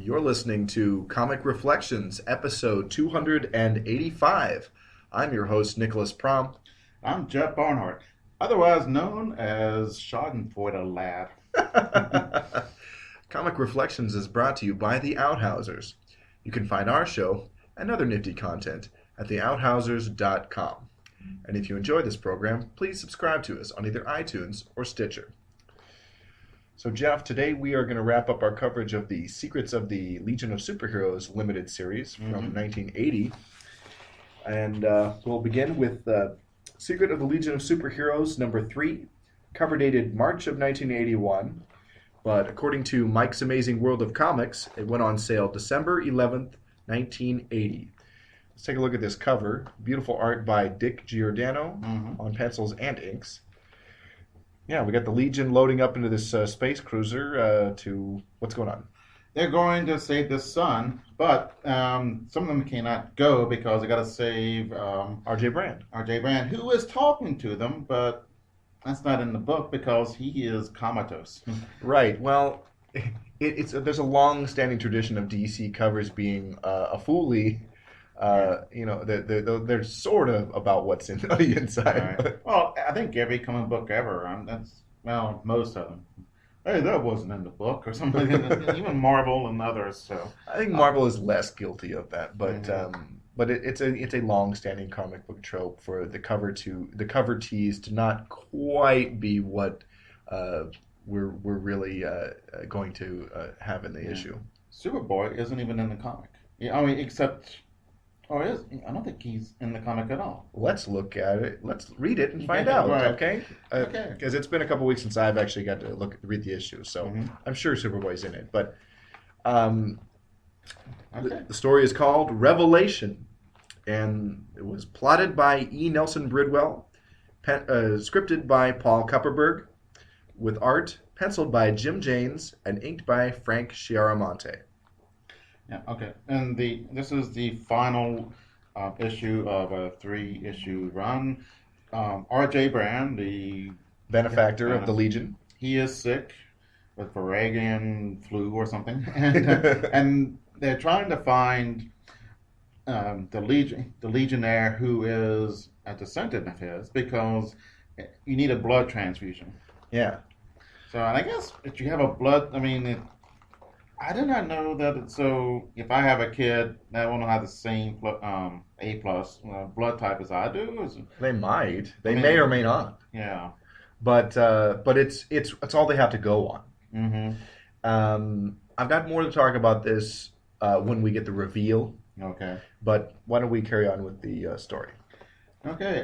You're listening to Comic Reflections, episode 285. I'm your host, Nicholas Prom. I'm Jeff Barnhart, otherwise known as Schadenfreude Lad. Comic Reflections is brought to you by the Outhousers. You can find our show and other nifty content at theouthousers.com. And if you enjoy this program, please subscribe to us on either iTunes or Stitcher. So, Jeff, today we are going to wrap up our coverage of the Secrets of the Legion of Superheroes limited series from 1980. And we'll begin with Secret of the Legion of Superheroes number 3, cover dated March of 1981. But according to Mike's Amazing World of Comics, it went on sale December 11th, 1980. Let's take a look at this cover. Beautiful art by Dick Giordano on pencils and inks. Yeah, we got the Legion loading up into this space cruiser to... What's going on? They're going to save the sun, but some of them cannot go because they got to save R.J. Brand. R.J. Brand, who is talking to them, but that's not in the book because he is comatose. Right. Well, there's a long-standing tradition of DC covers being a foolie. They're sort of about what's in the inside. Right. Well, I think every comic book ever. Most of them. Hey, that wasn't in the book or something. Even Marvel and others. So I think Marvel is less guilty of that, but it's a long-standing comic book trope for the cover tease to not quite be what we're really going to have in the issue. Superboy isn't even in the comic. Yeah, I mean, except. Oh, it is? I don't think he's in the comic at all. Let's look at it. Let's read it and find out, right. Okay? Okay. Because it's been a couple weeks since I've actually got to read the issue, so I'm sure Superboy's in it. But the story is called Revelation, and it was plotted by E. Nelson Bridwell, scripted by Paul Kupperberg, with art penciled by Jim Janes and inked by Frank Chiaramonte. Yeah, okay. And this is the final issue of a 3-issue run. R.J. Brand, the benefactor of the Legion. He is sick with Varagian flu or something. And, and they're trying to find the Legionnaire who is a descendant of his because you need a blood transfusion. Yeah. So I guess if you have a blood, I did not know that. So if I have a kid that won't have the same A plus blood type as I do, they might. They may or may not. Yeah. But it's all they have to go on. I've got more to talk about this when we get the reveal. Okay. But why don't we carry on with the story? Okay.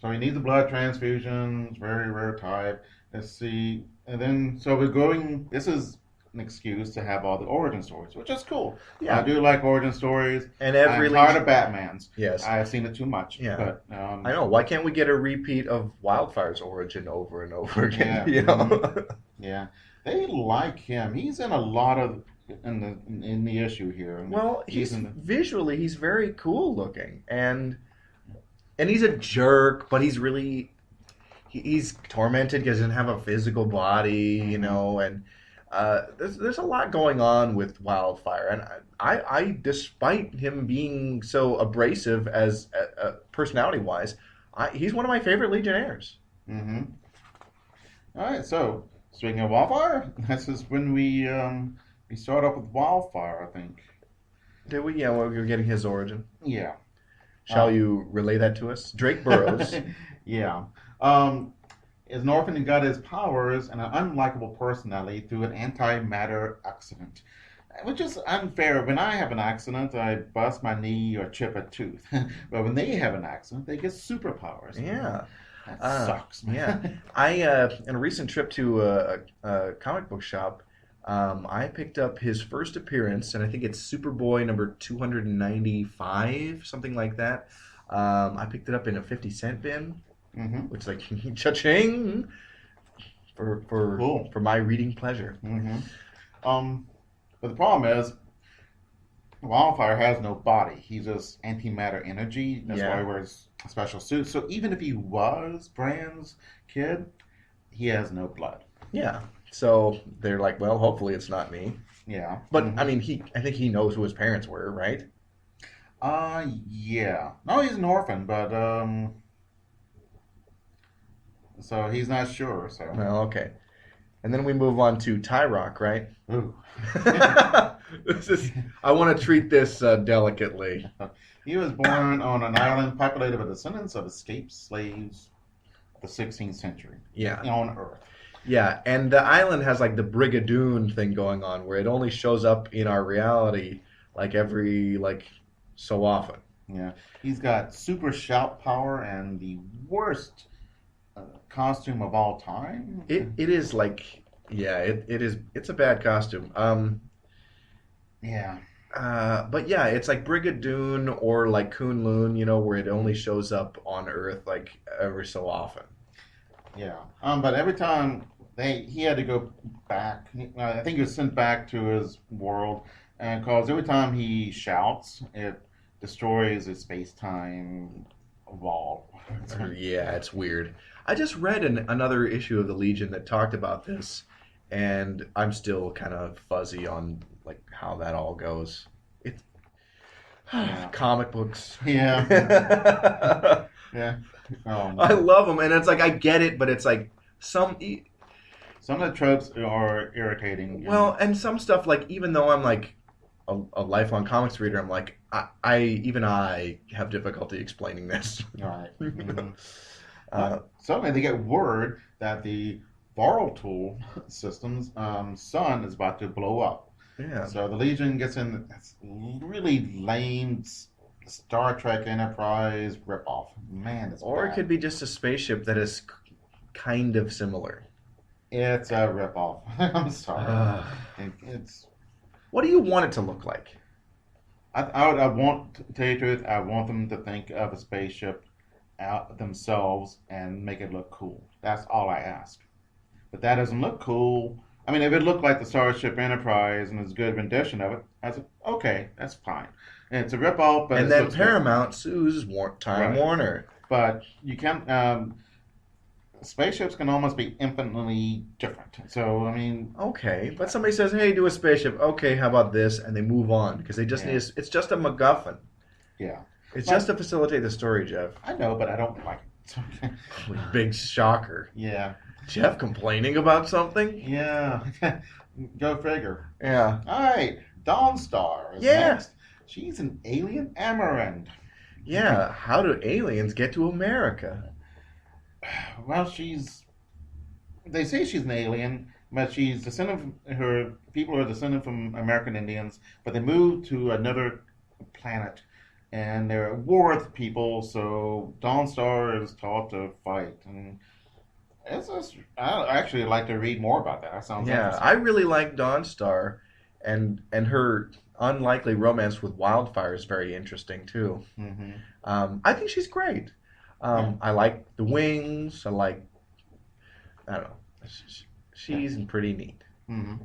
So he needs a blood transfusion. It's very rare type. Let's see. And then, so we're going, this is an excuse to have all the origin stories, which is cool. Yeah. I do like origin stories. And every I'm tired of Batman's. Yes. I've seen it too much. Yeah. But, I know. Why can't we get a repeat of Wildfire's origin over and over again? Yeah. You know? Yeah. They like him. He's in a lot of, in the issue here. Well, visually, he's very cool looking. And he's a jerk, but he's really... He's tormented because he doesn't have a physical body, and there's a lot going on with Wildfire. And I despite him being so abrasive as personality-wise, he's one of my favorite Legionnaires. All right, so speaking of Wildfire, this is when we start off with Wildfire, I think. Did we? Yeah, well, we were getting his origin. Yeah. Shall you relay that to us? Drake Burroughs. Yeah. Is an orphan and got his powers and an unlikable personality through an antimatter accident, which is unfair. When I have an accident, I bust my knee or chip a tooth. But when they have an accident, they get superpowers. Yeah. That sucks, man. Yeah. I, in a recent trip to a comic book shop, I picked up his first appearance, and I think it's Superboy number 295, something like that. I picked it up in a 50-cent bin. Which is like cha-ching for my reading pleasure. But the problem is Wildfire has no body. He's just antimatter energy. That's why he wears a special suit. So even if he was Brand's kid, he has no blood. Yeah. So they're like, well, hopefully it's not me. Yeah. But Mhm. I mean, I think he knows who his parents were, right? Yeah. No, he's an orphan, but so he's not sure. So, Well, okay. And then we move on to Tyrock, right? ooh. This is. I want to treat this delicately. He was born on an island populated by descendants of escaped slaves of the 16th century Yeah, on Earth. yeah. And the island has like the Brigadoon thing going on, where it only shows up in our reality like every like so often. Yeah, he's got super shout power and the worst costume of all time. It is like yeah, it is. It's a bad costume. Yeah, But yeah, it's like Brigadoon or like Kunlun, you know, where it only shows up on Earth like every so often. yeah. But every time he had to go back. I think he was sent back to his world, and because every time he shouts, it destroys his space-time wall. Yeah, it's weird. I just read another issue of the Legion that talked about this, and I'm still kind of fuzzy on like how that all goes. It's Yeah, comic books. yeah, I yeah. love them, and it's like I get it, but it's like some Some of the tropes are irritating. well, and some stuff like even though I'm like a lifelong comics reader, I'm like even I have difficulty explaining this. Right. Mhm. Uh, Suddenly they get word that the Volatile Systems sun is about to blow up. yeah. So the Legion gets in this really lame Star Trek Enterprise ripoff. Man, it's Or it bad. could be just a spaceship that is kind of similar. It's a ripoff. I'm sorry. Uh, It's. what do you want it to look like? I want to tell you the truth. I want them to think of a spaceship out themselves and make it look cool. That's all I ask. But that doesn't look cool. I mean, if it looked like the Starship Enterprise and it's a good rendition of it, I said, okay, that's fine. And it's a ripoff, but And it then looks good. Paramount sues Time Right. Warner. But you can't. Spaceships can almost be infinitely different. So I mean, Okay, but somebody says, "Hey, do a spaceship." Okay, how about this? And they move on because they just Yeah. need. It's just a MacGuffin. yeah, It's But- just to facilitate the story, Jeff. I know, but I don't like it. Big shocker. Yeah, Jeff complaining about something? yeah. Go figure. Yeah. All right, Dawnstar is Yeah. next. She's an alien Amarant. Yeah. How do aliens get to America? Well, they say she's an alien, but she's descended from, her people are descended from American Indians, but they moved to another planet and they're at war with people, so Dawnstar is taught to fight. And it's just, I actually like to read more about that. That sounds Yeah, interesting. I really like Dawnstar, and her unlikely romance with Wildfire is very interesting too. Hmm. I think she's great. I like the wings. I don't know. She's pretty neat. Hmm.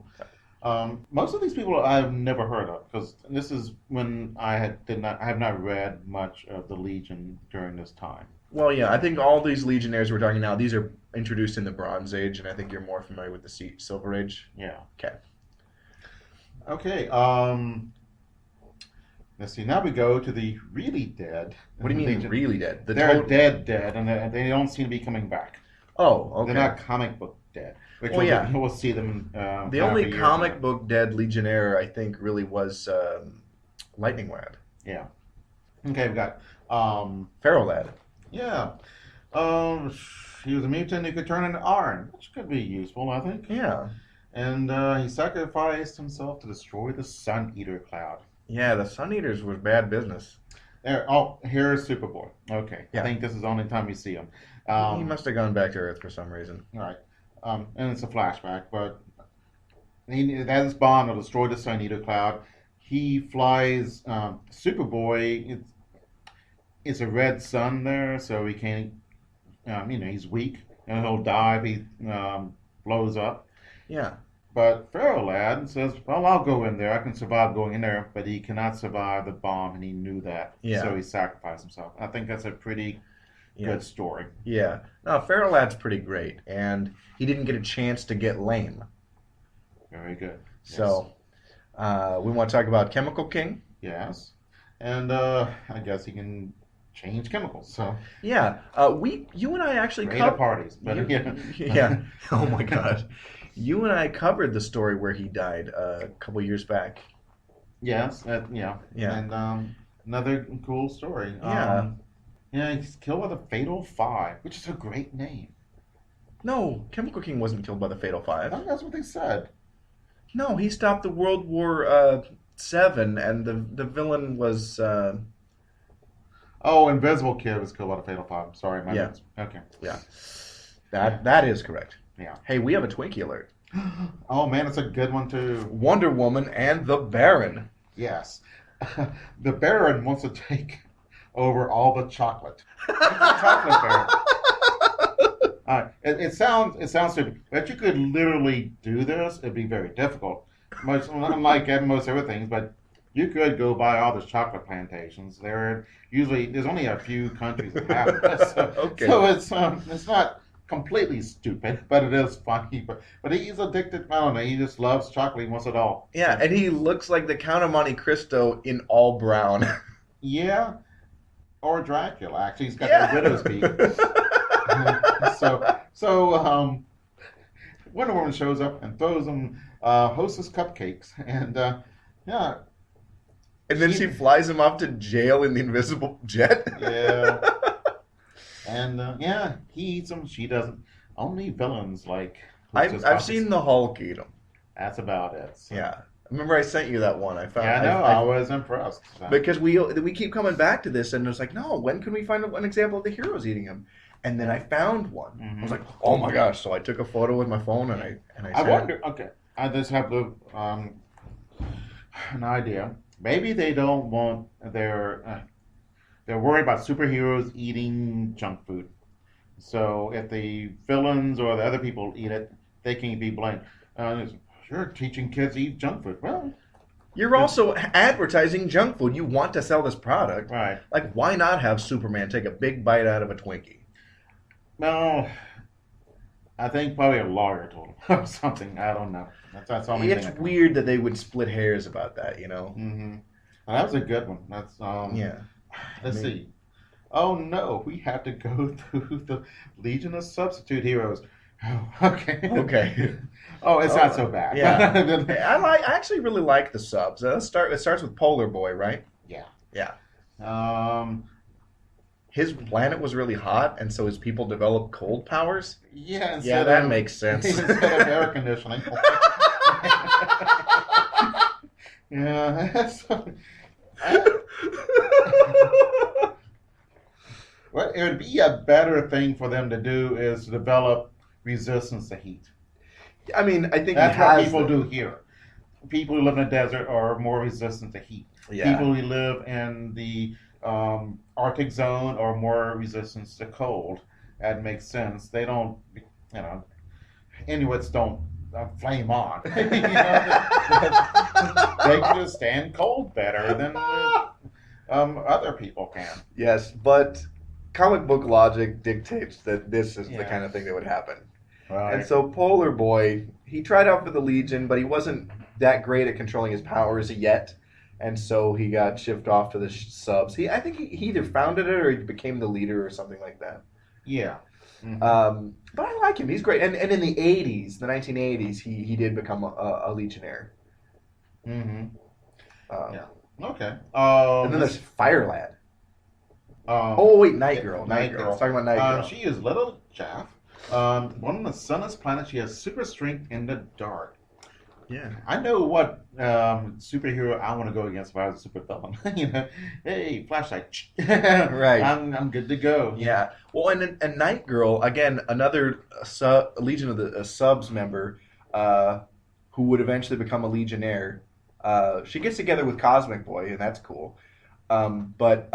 Most of these people I've never heard of because this is when I have not read much of the Legion during this time. Well, yeah, I think all these Legionnaires we're talking now, these are introduced in the Bronze Age, and I think you're more familiar with the Silver Age. Yeah. Okay. Okay. Let's see. Now we go to the really dead. What do you mean Legion. really dead? They're dead, and they don't seem to be coming back. Oh, okay. They're not comic book dead. Which Well, yeah. we'll see them. The only comic book dead Legionnaire I think really was Lightning Lad. Yeah. Okay, we got. Pharaoh Lad. Yeah. He was a mutant who could turn into iron, which could be useful, I think. Yeah. And he sacrificed himself to destroy the Sun Eater cloud. Yeah, the Sun Eaters was bad business. There. Oh, here's Superboy. Okay. Yeah. I think this is the only time you see him. He must have gone back to Earth for some reason. All right. And it's a flashback, but he has this bond to destroy the Sun Eater cloud. He flies Superboy. It's a red sun there, so he can't. He's weak and he'll die if he blows up. Yeah. But Pharaoh Lad says, "Well, I'll go in there. I can survive going in there." But he cannot survive the bomb, and he knew that. Yeah. So he sacrificed himself. I think that's a pretty Yeah. good story. Yeah. No, Pharaoh Lad's pretty great, and he didn't get a chance to get lame. Very good. So, we want to talk about Chemical King. Yes. And I guess he can change chemicals. So Yeah, you and I actually great at parties. But yeah. Oh my God, you and I covered the story where he died a couple years back. Yes. Yeah. Yeah. And another cool story. Yeah. Yeah, he's killed by the Fatal Five, which is a great name. No, Chemical King wasn't killed by the Fatal I Five. think that's what they said. No, he stopped the World War Seven, and the villain was. Oh, Invisible Kid was killed by the Fatal Five. Sorry, my Yeah. notes. Okay. Yeah, that is correct. Yeah. Hey, we have a Twinkie alert. Oh man, it's a good one too. Wonder Woman and the Baron. Yes. The Baron wants to take over all the chocolate. He's a chocolate Baron. It sounds stupid, but you could literally do this. It'd be very difficult, unlike most everything. But you could go buy all the chocolate plantations. There's only a few countries that have this, Okay. so it's not completely stupid, but it is funny. But he's addicted. I don't know. He just loves chocolate. He wants it all. Yeah, and he looks like the Count of Monte Cristo in all brown. Yeah, or Dracula. Actually, he's got Yeah. the widow's peak. So Wonder Woman shows up and throws him Hostess cupcakes, and yeah, And then she flies him off to jail in the invisible jet. yeah, and yeah, he eats them. She doesn't. Only villains like Hostess I've cupcakes. seen the Hulk eat them. That's about it. So. Yeah, remember I sent you that one. I found. Yeah, I know. I was impressed. So. Because we keep coming back to this, and it's like, no, when can we find an example of the heroes eating him? And then I found one. I was like, oh my gosh! So I took a photo with my phone, and I I wonder. Okay, I just have an idea. Maybe they don't want they're worried about superheroes eating junk food. So if the villains or the other people eat it, they can be blamed. You're teaching kids to eat junk food. Well, You're also advertising junk food. You want to sell this product. right. Like, why not have Superman take a big bite out of a Twinkie? Well, I think probably a lawyer told him or something. I don't know. That's the only It's thing. weird that they would split hairs about that, you know? Mm-hmm. Well, that was a good one. That's Yeah. Let's see. Oh no, we have to go through the Legion of Substitute Heroes. Oh, okay. Okay. Oh, it's not so bad. Yeah. I actually really like the subs. It starts with Polar Boy, right? Yeah. Yeah. His His planet was really hot, and so his people developed cold powers. yeah. Yeah, that makes sense. Instead of air conditioning. Yeah. Well, it would be a better thing for them to do is to develop resistance to heat. I mean, I think That's he what has people the- do here. People who live in the desert are more resistant to heat. Yeah. People who live in the Arctic zone are more resistant to cold. That makes sense. They don't, Inuits don't flame on. They can just stand cold better than other people can. Yes, but comic book logic dictates that this is the Yeah. kind of thing that would happen. Right. And so Polar Boy, he tried out for the Legion, but he wasn't that great at controlling his powers yet. And so he got shipped off to the subs. I think he either founded it or he became the leader or something like that. Yeah. Mm-hmm. But I like him. He's great. And in the 80s, the 1980s, he did become a Legionnaire. Mm-hmm. Yeah. Okay. And then there's Fire Lad. Oh, wait, Night Girl. Night Girl. I was talking about Night Girl. She is Little Jeff. One of the sunless planets. She has super strength in the dark. Yeah. I know what superhero I want to go against if I was a supervillain. Hey, flashlight. Right. I'm good to go. Yeah. Well, and Night Girl, again, another Legion of the Subs member who would eventually become a Legionnaire. She gets together with Cosmic Boy, and that's cool. But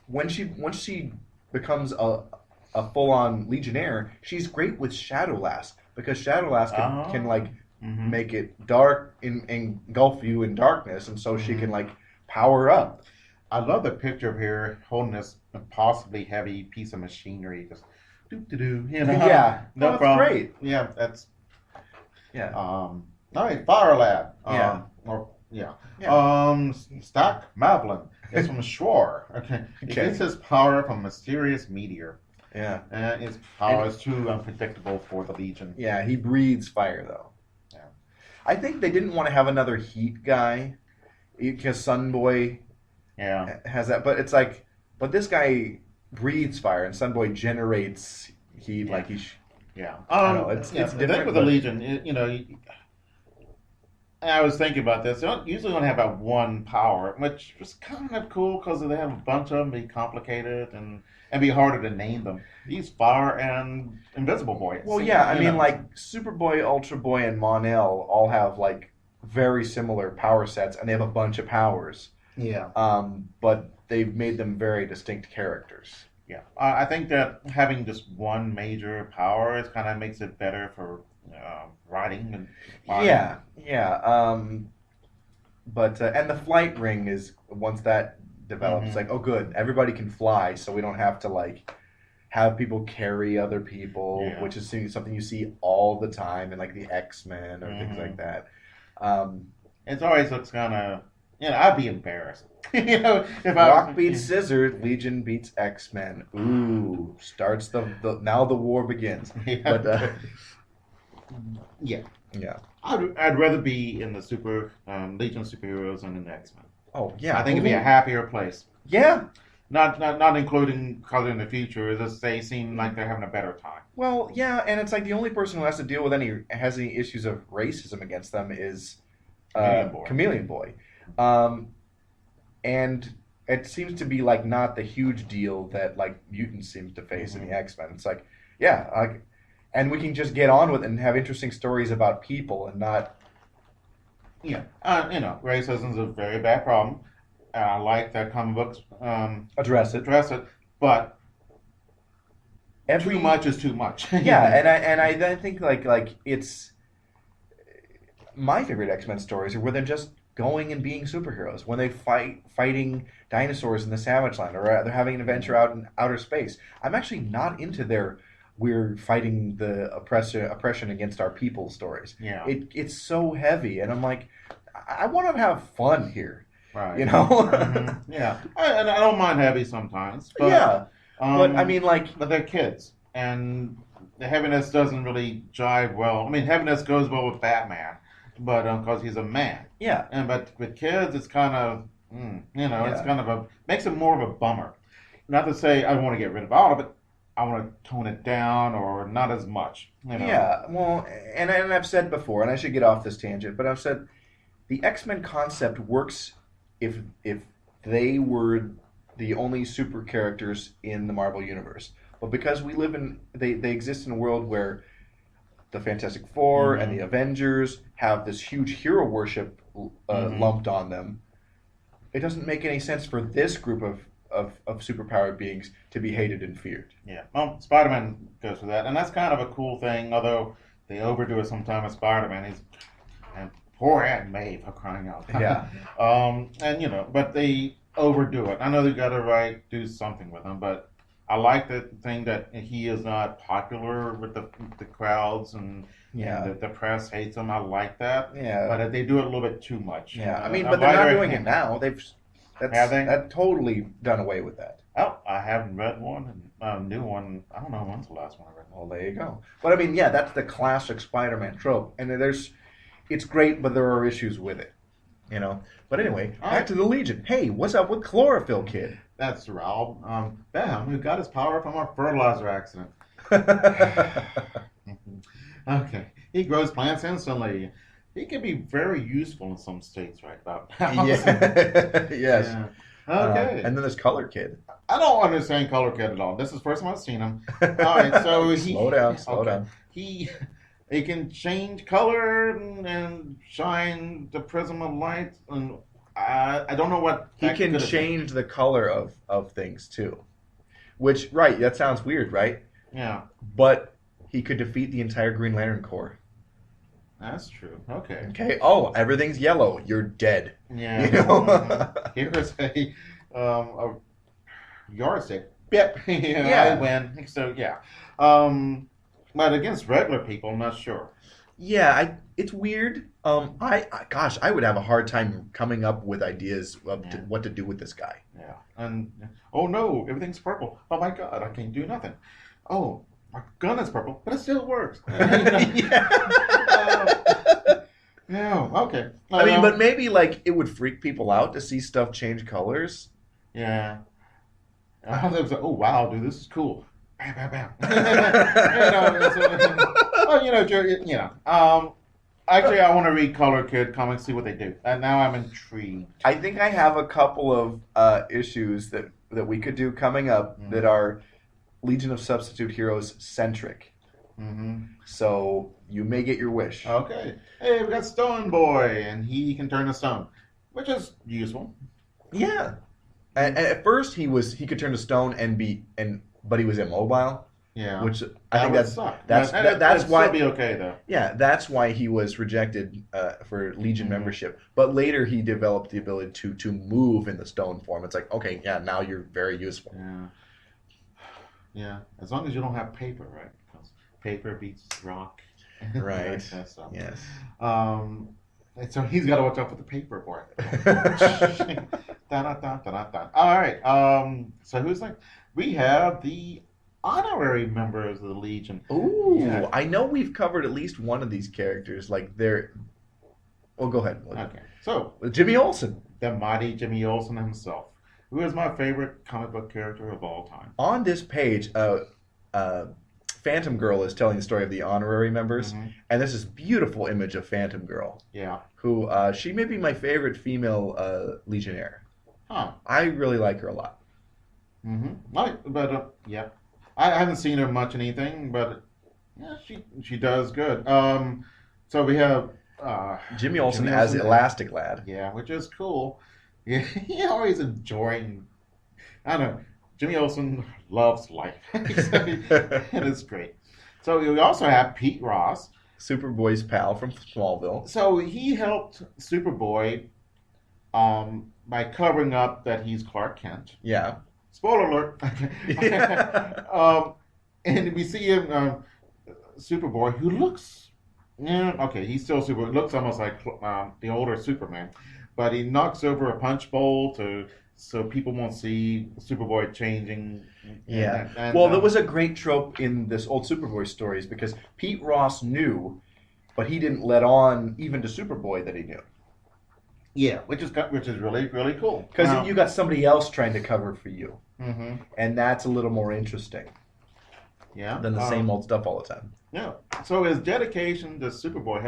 once she becomes a full-on Legionnaire, she's great with Shadowlass because Shadowlass can like Mm-hmm. make it dark engulf you in darkness, and so she can like power up. I love the picture of her holding this possibly heavy piece of machinery. Just doo doo doo. Yeah. No that's problem. great. Yeah, that's Yeah. All right, Fire Lad. Yeah. Yeah. Yeah. Stock Mavlin is from Shore. Okay. He Okay. gets his power from a mysterious meteor. Yeah. His power is too unpredictable for the Legion. Yeah, he breathes fire though. Yeah. I think they didn't want to have another heat guy because Sunboy Yeah. has that, but it's like, but this guy breathes fire and Sunboy generates heat Yeah. like he's. Yeah. I know, it's The different, thing with the but- Legion, I was thinking about this. They don't usually only have about one power, which was kind of cool because they have a bunch of them, be complicated and be harder to name them. These Fire and Invisible Boy. Well, yeah, I mean, like Superboy, Ultra Boy, and Mon-El all have like very similar power sets, and they have a bunch of powers. Yeah. But they've made them very distinct characters. Yeah, I think that having just one major power is kind of makes it better for riding and flying. Yeah. But and the flight ring is once that develops, it's like, oh, good, everybody can fly, so we don't have to like have people carry other people, Yeah. which is something you see all the time in like the X-Men or things like that. It always looks kind of, I'd be embarrassed, if I Rock beats scissors, Legion beats X-Men. Ooh, starts the now the war begins. Yeah. But Yeah, yeah. I'd rather be in the Legion superheroes than in the X-Men. Oh yeah. I think it'd be a happier place. Yeah. Not including color in the future. It's just they seem like they're having a better time. Well, yeah, and it's like the only person who has to deal with has any issues of racism against them is Chameleon Boy. And it seems to be like not the huge deal that like mutants seems to face in the X-Men. It's like, yeah, like, and we can just get on with it and have interesting stories about people and not. Yeah, racism is a very bad problem. I like that comic books Address it. but Every too much is too much. Yeah, and I think like it's my favorite X-Men stories are where they're just going and being superheroes when they fighting dinosaurs in the Savage Land, or they're having an adventure out in outer space. I'm actually not into their we're fighting the oppression against our people stories. Yeah. It's so heavy, and I'm like, I want to have fun here. Right. You know? Mm-hmm. Yeah. I don't mind heavy sometimes. But, yeah. But I mean, like, but they're kids, and the heaviness doesn't really jive well. I mean, heaviness goes well with Batman, but because he's a man. yeah. But with kids, it's kind of, it's Yeah. kind of makes it more of a bummer. Not to say I want to get rid of all of it. I want to tone it down or not as much. Yeah, well, and I've said before, and I should get off this tangent, but I've said the X-Men concept works if they were the only super characters in the Marvel universe. But because we live in, they exist in a world where the Fantastic Four and the Avengers have this huge hero worship lumped on them, it doesn't make any sense for this group of superpowered beings to be hated and feared. Yeah. Well, Spider-Man goes for that, and that's kind of a cool thing. Although they overdo it sometimes with Spider-Man. And poor Aunt May, for crying out loud. Yeah. But they overdo it. I know they got to do something with him, but I like the thing that he is not popular with the crowds and the press hates him. I like that. Yeah. But they do it a little bit too much. Yeah. I mean, but they're not doing it now. Have they? That's totally done away with that. Oh, I haven't read one. New one. I don't know when's the last one I read. Well, there you go. But I mean, yeah, that's the classic Spider-Man trope, and it's great, but there are issues with it, But anyway, back to the Legion. Hey, what's up with Chlorophyll Kid? That's Raoul. Bam, who got his power from a fertilizer accident. Okay, he grows plants instantly. He can be very useful in some states right about now. Yes. Yeah. Okay. And then there's Color Kid. I don't understand Color Kid at all. This is the first time I've seen him. All right, so Slow down. He can change color and shine the prism of light, and I don't know what He can change the color of things too. Which, right, that sounds weird, right? Yeah. But he could defeat the entire Green Lantern Corps. That's true. Okay. Okay. Oh, everything's yellow. You're dead. Yeah. Here's a yardstick. Yep. Yeah. I win. So yeah. But against regular people, I'm not sure. Yeah, it's weird. Gosh, I would have a hard time coming up with ideas of Yeah. what to do with this guy. Yeah. And oh no, everything's purple. Oh my God, I can't do nothing. Oh, my gun is purple, but it still works. Yeah. No, okay. I mean, but maybe like it would freak people out to see stuff change colors. yeah. I was like, oh wow, dude, this is cool. Bam, bam, bam. Oh, actually, I want to read Color Kid comics, see what they do, and now I'm intrigued. I think I have a couple of issues that we could do coming up that are Legion of Substitute Heroes centric. Mm-hmm. So you may get your wish. Okay. Hey, we got Stone Boy, and he can turn to stone, which is useful. Yeah. And at first he could turn to stone but he was immobile. Yeah. Which I think would that's suck. that's That'd that's why still be okay though. yeah, that's why he was rejected for Legion Mhm. membership. But later he developed the ability to move in the stone form. It's like, okay, yeah, now you're very useful. Yeah. Yeah. As long as you don't have paper, right? Because paper beats rock. Right. That's stuff. Yes. And so he's got to watch out for the paper boy. Da-da-da-da-da-da. All right. So who's like? We have the honorary members of the Legion. Ooh, Yeah. I know we've covered at least one of these characters. Like they're. Well, go ahead. Okay. So Jimmy Olsen. the mighty Jimmy Olsen himself, who is my favorite comic book character of all time. On this page, Phantom Girl is telling the story of the honorary members, Mhm. and this is beautiful image of Phantom Girl, Yeah. who she may be my favorite female Legionnaire. Huh. I really like her a lot. Mm-hmm. But yeah, I haven't seen her much in anything, but yeah, she does good. So we have Jimmy Olsen Jimmy as Olsen. Elastic Lad. Yeah, which is cool. Yeah, he always enjoying. I don't know. Jimmy Olsen loves life. It is great. So we also have Pete Ross. Superboy's pal from Smallville. So he helped Superboy by covering up that he's Clark Kent. Yeah. Spoiler alert. And we see him, Superboy, who looks, okay, he's still Superboy. Looks almost like the older Superman, but he knocks over a punch bowl so people won't see Superboy changing. Yeah. And, Well, there was a great trope in this old Superboy stories because Pete Ross knew, but he didn't let on even to Superboy that he knew. yeah, which is really really cool. Because you got somebody else trying to cover for you, hmm and that's a little more interesting yeah, than the same old stuff all the time. Yeah. So his dedication to Superboy,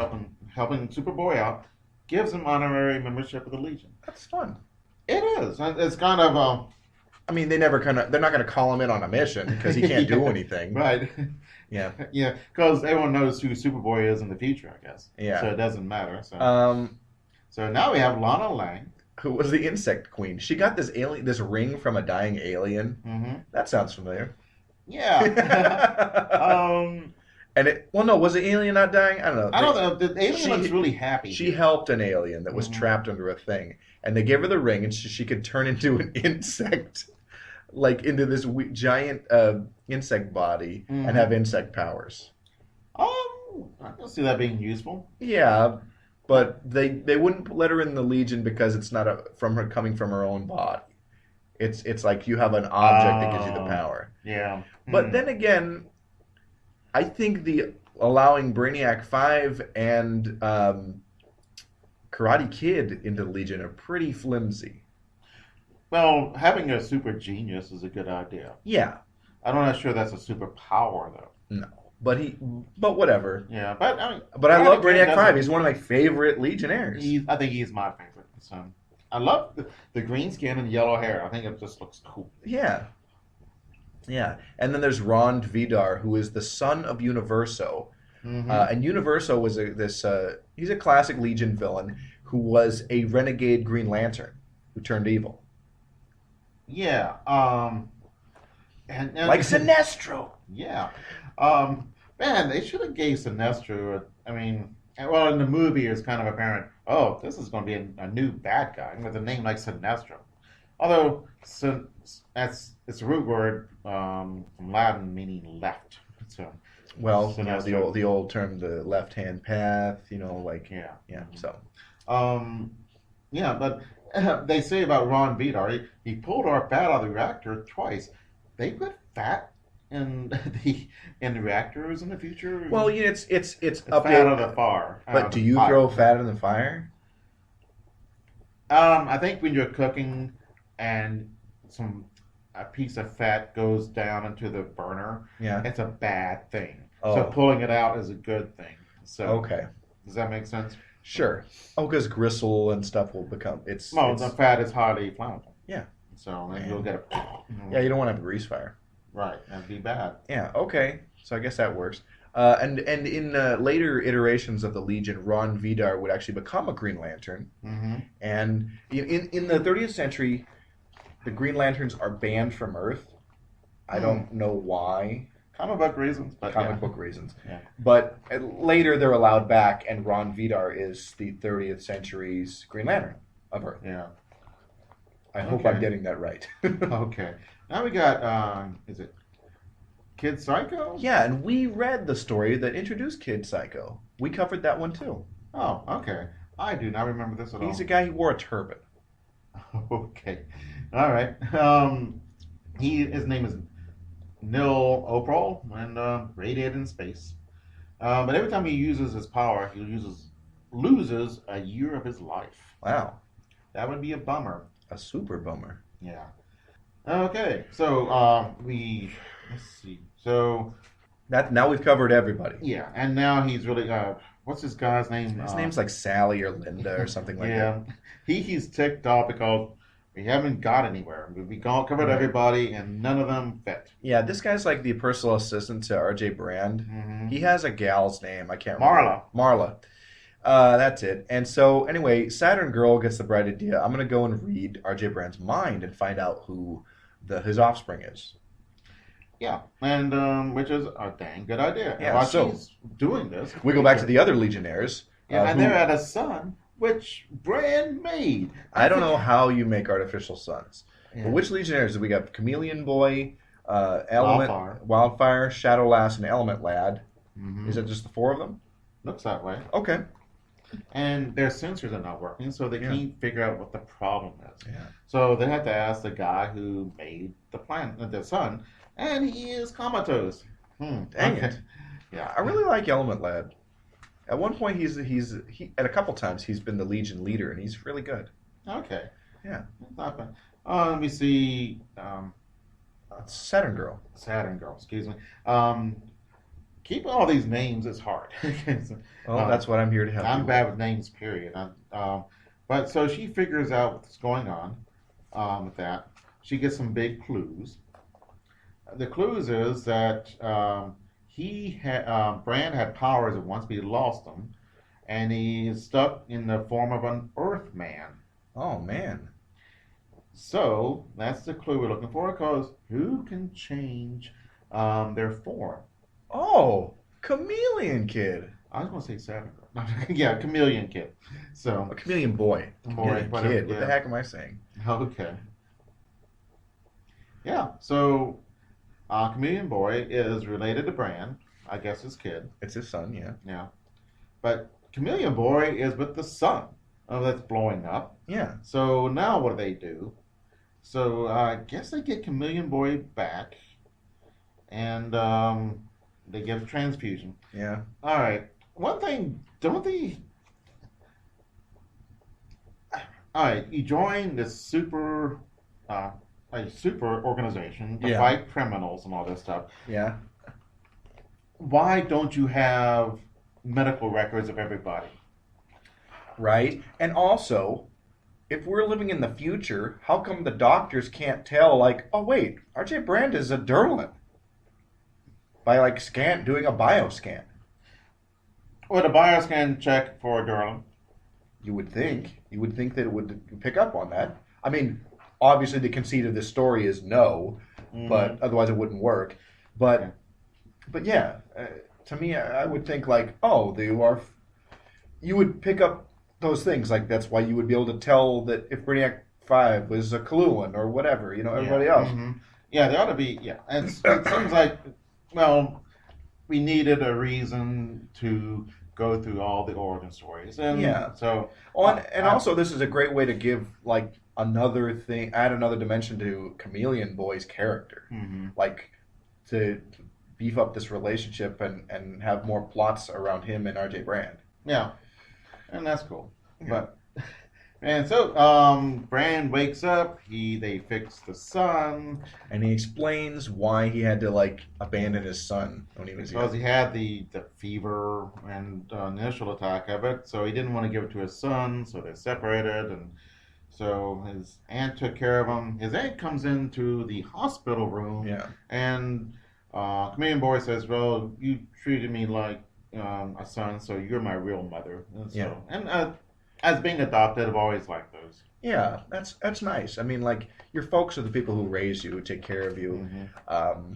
helping Superboy out, gives him honorary membership of the Legion. That's fun. It is. It's kind of I mean, they're not going to call him in on a mission because he can't do Yeah. anything. right. Yeah. Yeah, because everyone knows who Superboy is in the future, I guess. Yeah. So it doesn't matter. So now we have Lana Lang. Who was the insect queen? She got this ring from a dying alien. Mm-hmm. That sounds familiar. Yeah. And was the alien not dying? I don't know. I don't know. The alien She- looks really happy. She helped an alien that was Mhm. trapped under a thing, and they gave her the ring, and she could turn into an insect, like into this giant insect body, Mhm. and have insect powers. I can see that being useful. Yeah, but they wouldn't let her in the Legion because it's not coming from her own body. It's like you have an object that gives you the Oh. power. Yeah. But then again, I think the allowing Brainiac 5 and Karate Kid into the Legion are pretty flimsy. Well, having a super genius is a good idea. Yeah, I'm not sure that's a superpower though. no, but whatever. Yeah, but I mean, But I love Kid Brainiac doesn't- 5. He's one of my favorite Legionnaires. I think he's my favorite. So I love the green skin and yellow hair. I think it just looks cool. Yeah. Yeah. And then there's Rond Vidar, who is the son of Universo. Mhm. And Universo was he's a classic Legion villain who was a renegade Green Lantern who turned evil. Yeah. And Like Sinestro. Yeah. Man, they should have gave Sinestro. I mean, well, in the movie, it's kind of apparent. Oh, this is going to be a new bad guy with a name like Sinestro. Although, it's a root word from Latin meaning left. So Well, Sinestro. the old term, the left hand path. Like Yeah. yeah. So Um, yeah, but they say about Ron Vidar, he pulled our fat out of the reactor twice. They put fat in the reactors in the future. well, it's It's fat update. out of the fire. Out But of do the you fire. throw fat in the fire? I think when you're cooking and a piece of fat goes down into the burner, Yeah. it's a bad thing. So Oh, pulling it out is a good thing. So okay. does that make sense? Sure. Oh, because gristle and stuff will become Well, it's the fat is highly flammable. yeah. So then Man. you'll get a Yeah, you don't want to have a grease fire. right. That'd be bad. Yeah, okay. So I guess that works. And in later iterations of the Legion, Ron Vidar would actually become a Green Lantern. Mm-hmm. And in the 30th century, the Green Lanterns are banned from Earth. I don't know why. Comic book reasons, but Comic yeah. book reasons. Yeah. But later they're allowed back, and Ron Vidar is the 30th century's Green Lantern of Earth. Yeah. I hope Okay. I'm getting that right. Okay. Now we got is it Kid Psycho? Yeah, and we read the story that introduced Kid Psycho. We covered that one too. Oh, okay. I do not remember this at all. He's a guy who wore a turban. Okay. All right. His name is Nil Oprol and radiated in space. But every time he uses his power, loses a year of his life. Wow, That would be a bummer. a super bummer. Yeah. Okay. So let's see. So That now we've covered everybody. yeah, and now he's really what's this guy's name? His name's like Sally or Linda or something like yeah. that. He's ticked off because we haven't got anywhere. We covered Right. everybody, and none of them fit. Yeah, this guy's like the personal assistant to R.J. Brand. Mm-hmm. He has a gal's name. I can't remember. Marla. That's it. And so, anyway, Saturn Girl gets the bright idea. I'm going to go and read R.J. Brand's mind and find out who his offspring is. Yeah, and which is a dang good idea. Yeah, While so- she's doing this, We go back to the other Legionnaires. yeah, and who- they're at a son which Brand made. I don't know how you make artificial suns. Yeah. But which Legionnaires? We got Chameleon Boy, Element, Wildfire. Wildfire, Shadow Lass, and Element Lad. Mhm. Is it just the four of them? Looks that way. Okay. And their sensors are not working, so they Yeah. can't figure out what the problem is. Yeah. So they have to ask the guy who made the sun, and he is comatose. Dang Okay. it. Yeah. I really like Element Lad. At one point, he at a couple times he's been the Legion leader, and he's really good. Okay. Yeah. That's not bad. Let me see. Saturn Girl. Saturn Girl. Excuse me. Keep all these names is hard. Well, that's what I'm here to help I'm you bad with names, period. But so she figures out what's going on with that. She gets some big clues. The clues is that Brand had powers at once, but he lost them, and he is stuck in the form of an Earthman. Oh man. So that's the clue we're looking for, because who can change their form? Oh, Chameleon Kid. I was going to say Saturn. Yeah, Chameleon Kid. A So, Chameleon Boy. Chameleon whatever, Kid. What the yeah. heck am I saying? okay. Yeah, so Chameleon Boy is related to Brand, I guess his kid. It's his son, yeah. Yeah. But Chameleon Boy is with the sun that's blowing up. Yeah. So now what do? So I guess they get Chameleon Boy back, and they get a transfusion. Yeah. All right. One thing, don't they? All right, you join this super organization to Yeah. fight criminals and all this stuff. Yeah. Why don't you have medical records of everybody? Right? And also, if we're living in the future, how come the doctors can't tell, like, oh, wait, R.J. Brand is a Durlin? By, like, doing a bioscan. Well, the bioscan check for Durham. You would think. You would think that it would pick up on that. I mean, obviously the conceit of this story is no, but otherwise it wouldn't work. But, Yeah. but yeah, to me, I would think, like, oh, you would pick up those things. Like, that's why you would be able to tell that if Brainiac 5 was a Kaluan or whatever, everybody else. Yeah, they ought to be. Yeah, it seems like, well, we needed a reason to go through all the origin stories. And Yeah. so... And also, this is a great way to give, like, another thing, add another dimension to Chameleon Boy's character. Mm-hmm. Like, to beef up this relationship and have more plots around him and RJ Brand. Yeah. And that's cool. But... And so, Brand wakes up, they fix the sun. And he explains why he had to, like, abandon his son when he was young. Because he had the fever and initial attack of it, so he didn't want to give it to his son, so they separated, and so his aunt took care of him. His aunt comes into the hospital room, and Chameleon Boy says, well, you treated me like a son, so you're my real mother. And so, and as being adopted, I've always liked those. Yeah, that's nice. I mean, like, your folks are the people who raise you, who take care of you. Mm-hmm.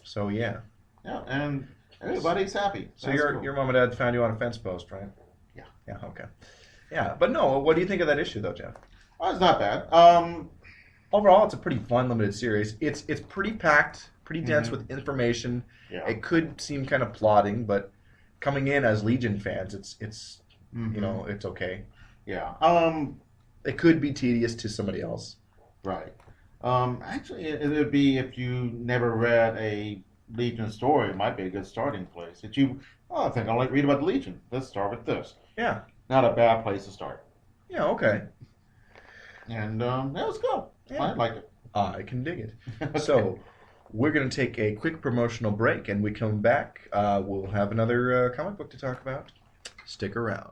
So, yeah. Yeah, and everybody's happy. So your mom and dad found you on a fence post, right? Yeah. Yeah, okay. Yeah, but no, what do you think of that issue, though, Jeff? Oh, it's not bad. Overall, it's a pretty fun limited series. It's pretty packed, pretty dense Mm-hmm. with information. Yeah. It could seem kind of plodding, but coming in as Legion fans, it's Mm-hmm. you know, it's okay. Yeah. It could be tedious to somebody else. Right. Actually, it would be if you never read a Legion story, it might be a good starting place. I think I'd like to read about the Legion. Let's start with this. Yeah. Not a bad place to start. Yeah, okay. And that was good. Yeah. I like it. I can dig it. Okay. So, we're going to take a quick promotional break, and we come back. We'll have another comic book to talk about. Stick around.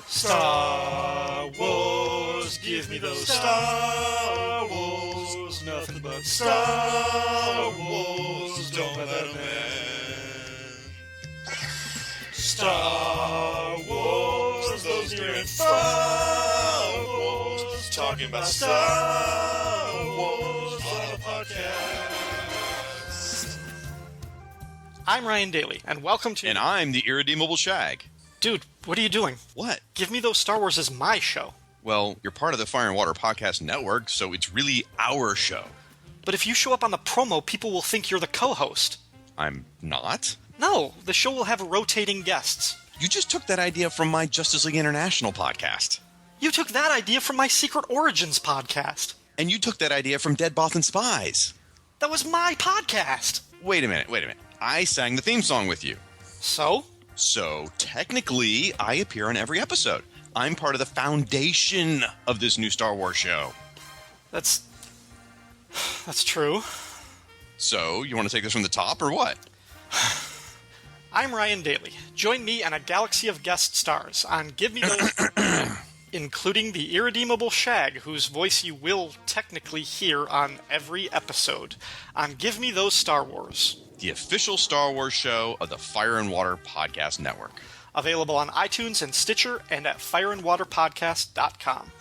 Star Wars, give me those Star Wars, nothing but Star Wars, don't let them end. Star Wars, those near and far wars, talking about Star Wars on a podcast. I'm Ryan Daly, and welcome to... And I'm the Irredeemable Shag. Dude, what are you doing? What? Give Me Those Star Wars is my show. Well, you're part of the Fire and Water Podcast Network, so it's really our show. But if you show up on the promo, people will think you're the co-host. I'm not? No, the show will have rotating guests. You just took that idea from my Justice League International podcast. You took that idea from my Secret Origins podcast. And you took that idea from Dead Bothan Spies. That was my podcast. Wait a minute. I sang the theme song with you. So? So, technically, I appear on every episode. I'm part of the foundation of this new Star Wars show. That's true. So, you want to take this from the top, or what? I'm Ryan Daly. Join me and a galaxy of guest stars on Give Me Those... including the Irredeemable Shag, whose voice you will technically hear on every episode, on Give Me Those Star Wars. The official Star Wars show of the Fire and Water Podcast Network. Available on iTunes and Stitcher and at fireandwaterpodcast.com.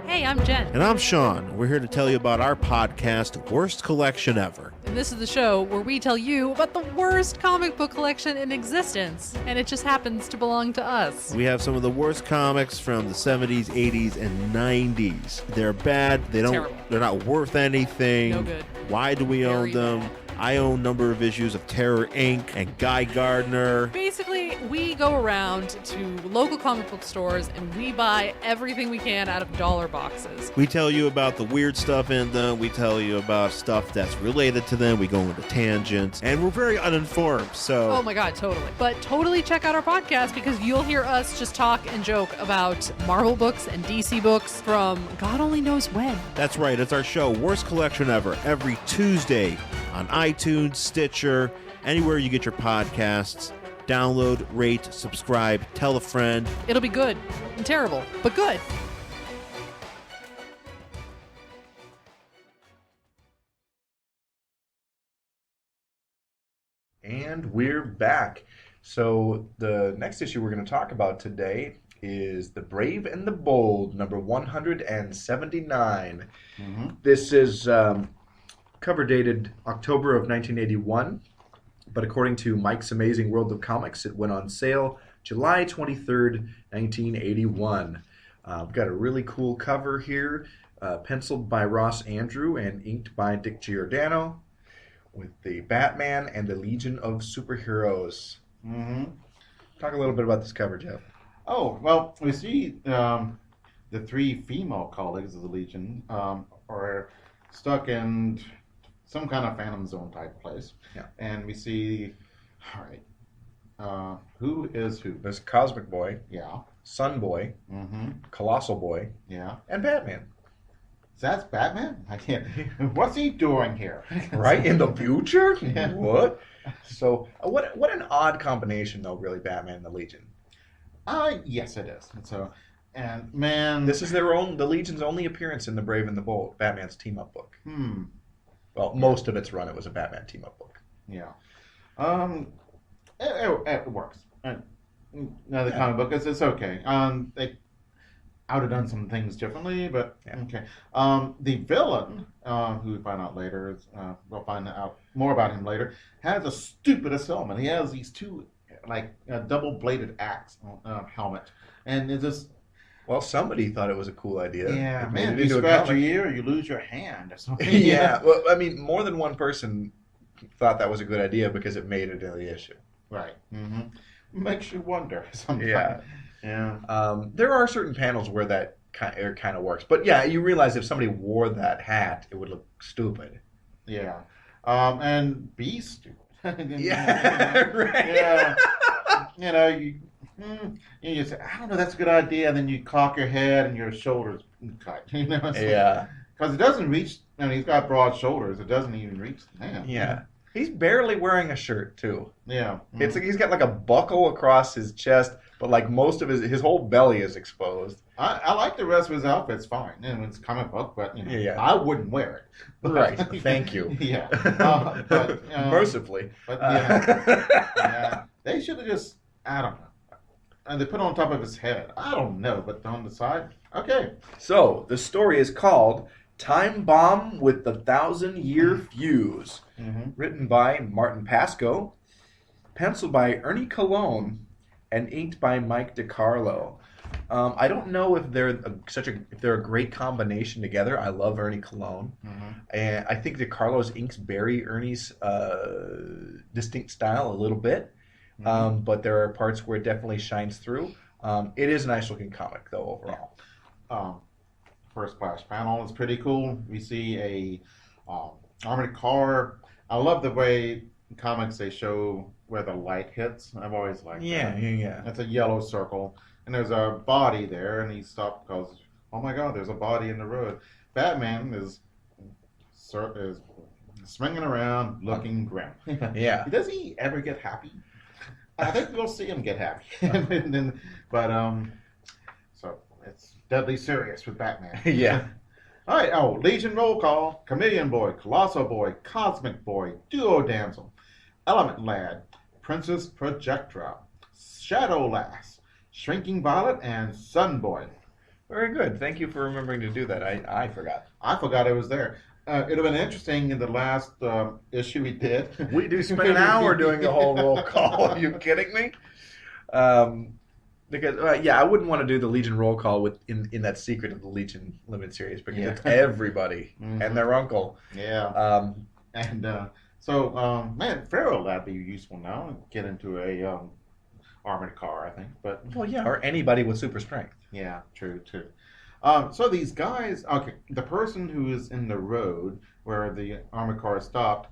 Hey, I'm Jen. And I'm Sean. We're here to tell you about our podcast, Worst Collection Ever. And this is the show where we tell you about the worst comic book collection in existence. And it just happens to belong to us. We have some of the worst comics from the 70s, 80s, and 90s. They're bad. Terrible. They're not worth anything. No good. Why do we own Very them? bad. I own a number of issues of Terror Inc. and Guy Gardner. Basically, we go around to local comic book stores and we buy everything we can out of dollar boxes. We tell you about the weird stuff in them. We tell you about stuff that's related to them. We go into tangents. And we're very uninformed, so... Oh my god, totally. But totally check out our podcast because you'll hear us just talk and joke about Marvel books and DC books from God only knows when. That's right. It's our show, Worst Collection Ever, every Tuesday on iTunes, Stitcher, anywhere you get your podcasts. Download, rate, subscribe, tell a friend. It'll be good and terrible, but good. And we're back. So the next issue we're going to talk about today is The Brave and the Bold, number 179. Mm-hmm. This is cover dated October of 1981, but according to Mike's Amazing World of Comics, it went on sale July 23rd, 1981. We've got a really cool cover here, penciled by Ross Andrew and inked by Dick Giordano, with the Batman and the Legion of Superheroes. Mm-hmm. Talk a little bit about this cover, Jeff. Oh, well, we see the three female colleagues of the Legion are stuck in some kind of Phantom Zone type place. Yeah. And we see, all right, who is who? There's Cosmic Boy, Yeah. Sun Boy, Mm-hmm. Colossal Boy, Yeah. and Batman. That's Batman? I can't. What's he doing here? Right? In the future? Yeah. What? So, what an odd combination, though, really, Batman and the Legion. Yes, it is. And man, This is the Legion's only appearance in the Brave and the Bold, Batman's team-up book. Well, most of its run, it was a Batman team-up book. Yeah. It works. No, the comic book it's okay. They I would have done some things differently, but Yeah. okay. The villain, who we find out later, we'll find out more about him later, has a stupidest helmet. He has these two, like, double-bladed axe helmet, and it's just Well, somebody thought it was a cool idea. yeah, It made man. it You into a scratch your comic. ear, you lose your hand or something. Yeah, well, I mean, more than one person thought that was a good idea because it made it in the issue. Right. Mm-hmm. Makes you wonder sometimes. Yeah. Yeah. There are certain panels where that kind of works, but yeah, you realize if somebody wore that hat, it would look stupid. Yeah. And be stupid. Yeah, right. Yeah. You know, you just say, I don't know, that's a good idea, and then you cock your head and your shoulders cut. You know, Yeah, because it doesn't reach. I mean, he's got broad shoulders. It doesn't even reach the hand. yeah. He's barely wearing a shirt too. Yeah. It's like he's got like a buckle across his chest, but like most of his whole belly is exposed. I like the rest of his outfit's fine. And it's comic book, but you know, Yeah. I wouldn't wear it. But- Right. Thank you. Yeah. But, Mercifully. But yeah, they should have just, I don't know. And they put it on top of his head. I don't know, but on the side, okay. So the story is called "Time Bomb with the 1,000-Year Fuse," Mm-hmm. written by Martin Pasco, penciled by Ernie Colon, and inked by Mike DiCarlo. I don't know if they're a great combination together. I love Ernie Colon, Mm-hmm. and I think DiCarlo's inks bury Ernie's distinct style a little bit. But there are parts where it definitely shines through. It is a nice looking comic though overall. First splash panel is pretty cool. We see a armored car. I love the way in comics they show where the light hits. I've always liked that. Yeah. It's a yellow circle, and there's a body there, and he stopped because, oh my God, there's a body in the road. Batman is swinging around, looking grim. Yeah. Does he ever get happy? I think we'll see him get happy. So it's deadly serious with Batman. Yeah. All right. Oh, Legion roll call: Chameleon Boy, Colossal Boy, Cosmic Boy, Duo Damsel, Element Lad, Princess Projectra, Shadow Lass, Shrinking Violet, and Sun Boy. Very good. Thank you for remembering to do that. I forgot. I forgot it was there. It'd have been interesting in the last issue we did. We do spend an hour doing the whole roll call. Are you kidding me? Because I wouldn't want to do the Legion roll call in that Secret of the Legion limited series because Yeah. it's everybody Mhm. and their uncle. Yeah. And man, Pharaoh Lad be useful now. Get into a armored car, I think. But Well, yeah, or anybody with super strength. yeah, true. So these guys, okay, the person who is in the road where the armored car stopped,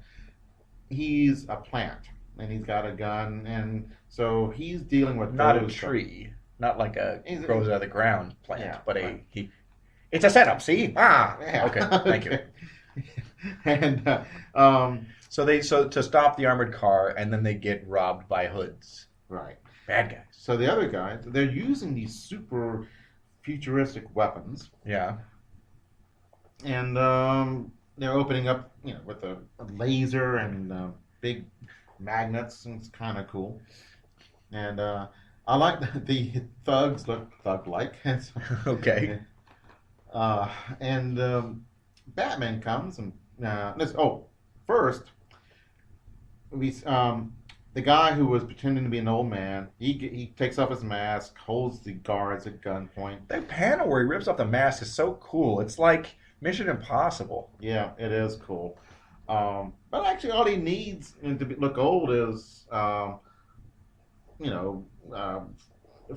he's a plant, and he's got a gun, and so he's dealing with Not a those tree, not like a He's- grows out of the ground plant, Yeah, but right. it's a setup. See? Yeah. Okay, thank you. And So to stop the armored car, and then they get robbed by hoods. right. Bad guys. So the other guys, they're using these super futuristic weapons, Yeah. and they're opening up, with a laser and big magnets, and it's kind of cool. And I like the thugs look thug-like. Okay. And Batman comes and first we the guy who was pretending to be an old man, he takes off his mask, holds the guards at gunpoint. That panel where he rips off the mask is so cool. It's like Mission Impossible. Yeah, it is cool. But actually, all he needs look old is,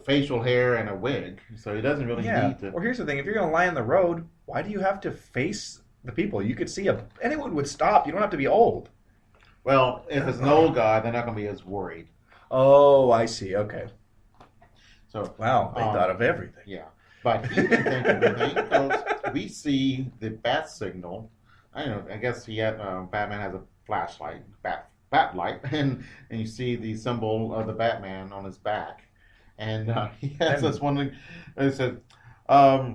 facial hair and a wig. So he doesn't really need to. Well, here's the thing: if you're gonna lie on the road, why do you have to face the people? You could see anyone would stop. You don't have to be old. Well, if it's an old guy, they're not going to be as worried. Oh, I see. Okay. So Wow, they thought of everything. Yeah, but he didn't think of anything because we see the bat signal. I don't know. I guess Batman has a flashlight, bat light, and you see the symbol of the Batman on his back, and he has this one thing. It said, the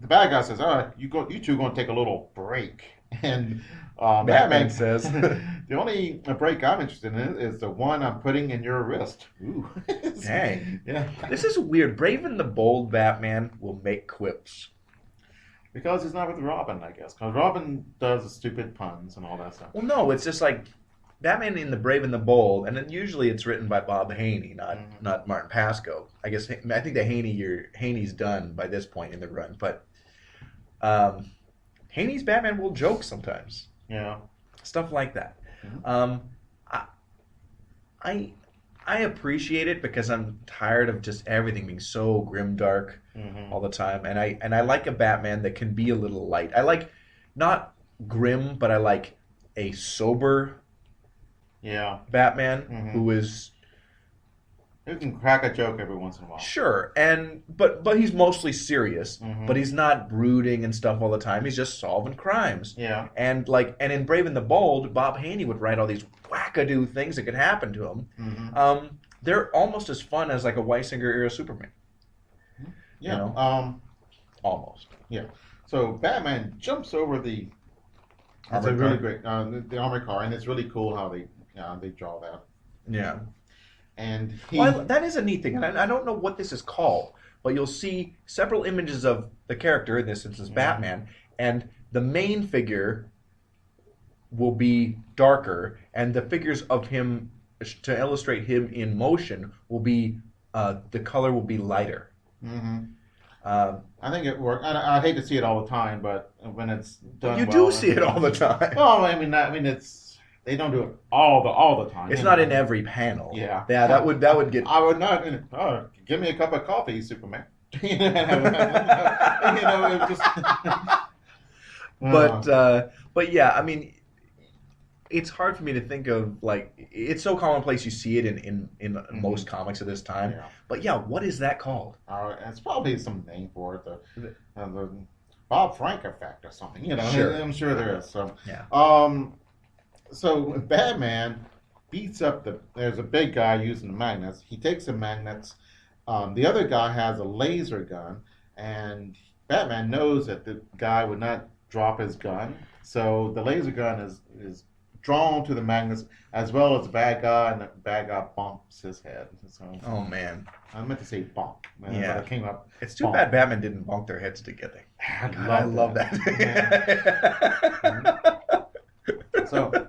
bad guy says, "All right, you two going to take a little break," and Batman says, "The only break I'm interested in is the one I'm putting in your wrist." Ooh. Dang. Yeah. This is weird. Brave and the Bold Batman will make quips. Because he's not with Robin, I guess. Because Robin does the stupid puns and all that stuff. Well, no, it's just like Batman in the Brave and the Bold, and then usually it's written by Bob Haney, not Martin Pasco. I think that Haney's done by this point in the run, but Haney's Batman will joke sometimes. Yeah. Stuff like that. Mm-hmm. I appreciate it because I'm tired of just everything being so grimdark Mm-hmm. all the time, and I like a Batman that can be a little light. I like not grim, but I like a sober Batman who is who can crack a joke every once in a while. sure, but he's mostly serious, but he's not brooding and stuff all the time. He's just solving crimes. Yeah. And in Brave and the Bold, Bob Haney would write all these wackadoo things that could happen to him. Mm-hmm. They're almost as fun as like a Weisinger era Superman. Yeah. You know? Almost. Yeah. So Batman jumps over the Armored really car. great the armored car, and it's really cool how they draw that. Yeah. And that is a neat thing, and I don't know what this is called, but you'll see several images of the character, in this instance Batman, and the main figure will be darker, and the figures of him, to illustrate him in motion, will be, the color will be lighter. Mm-hmm. I think it worked. I hate to see it all the time, but when it's done, You do see it all the time. Well, I mean, it's they don't do it all the time. It's not in every panel. Yeah. Yeah, that would get. I would not. Give me a cup of coffee, Superman. It just. But yeah, I mean, it's hard for me to think of, like, it's so commonplace you see it in most comics at this time. Yeah. But yeah, what is that called? It's probably some name for it, the Bob Frank effect or something. Sure. I'm sure there is. So Yeah. So Batman beats up there's a big guy using the magnets. He takes the magnets. The other guy has a laser gun, and Batman knows that the guy would not drop his gun. So the laser gun is drawn to the magnets as well as the bad guy, and the bad guy bumps his head. So, Oh man, I meant to say bump. Yeah. But it came up. it's too Bump. bad Batman didn't bonk their heads together. God, I love that.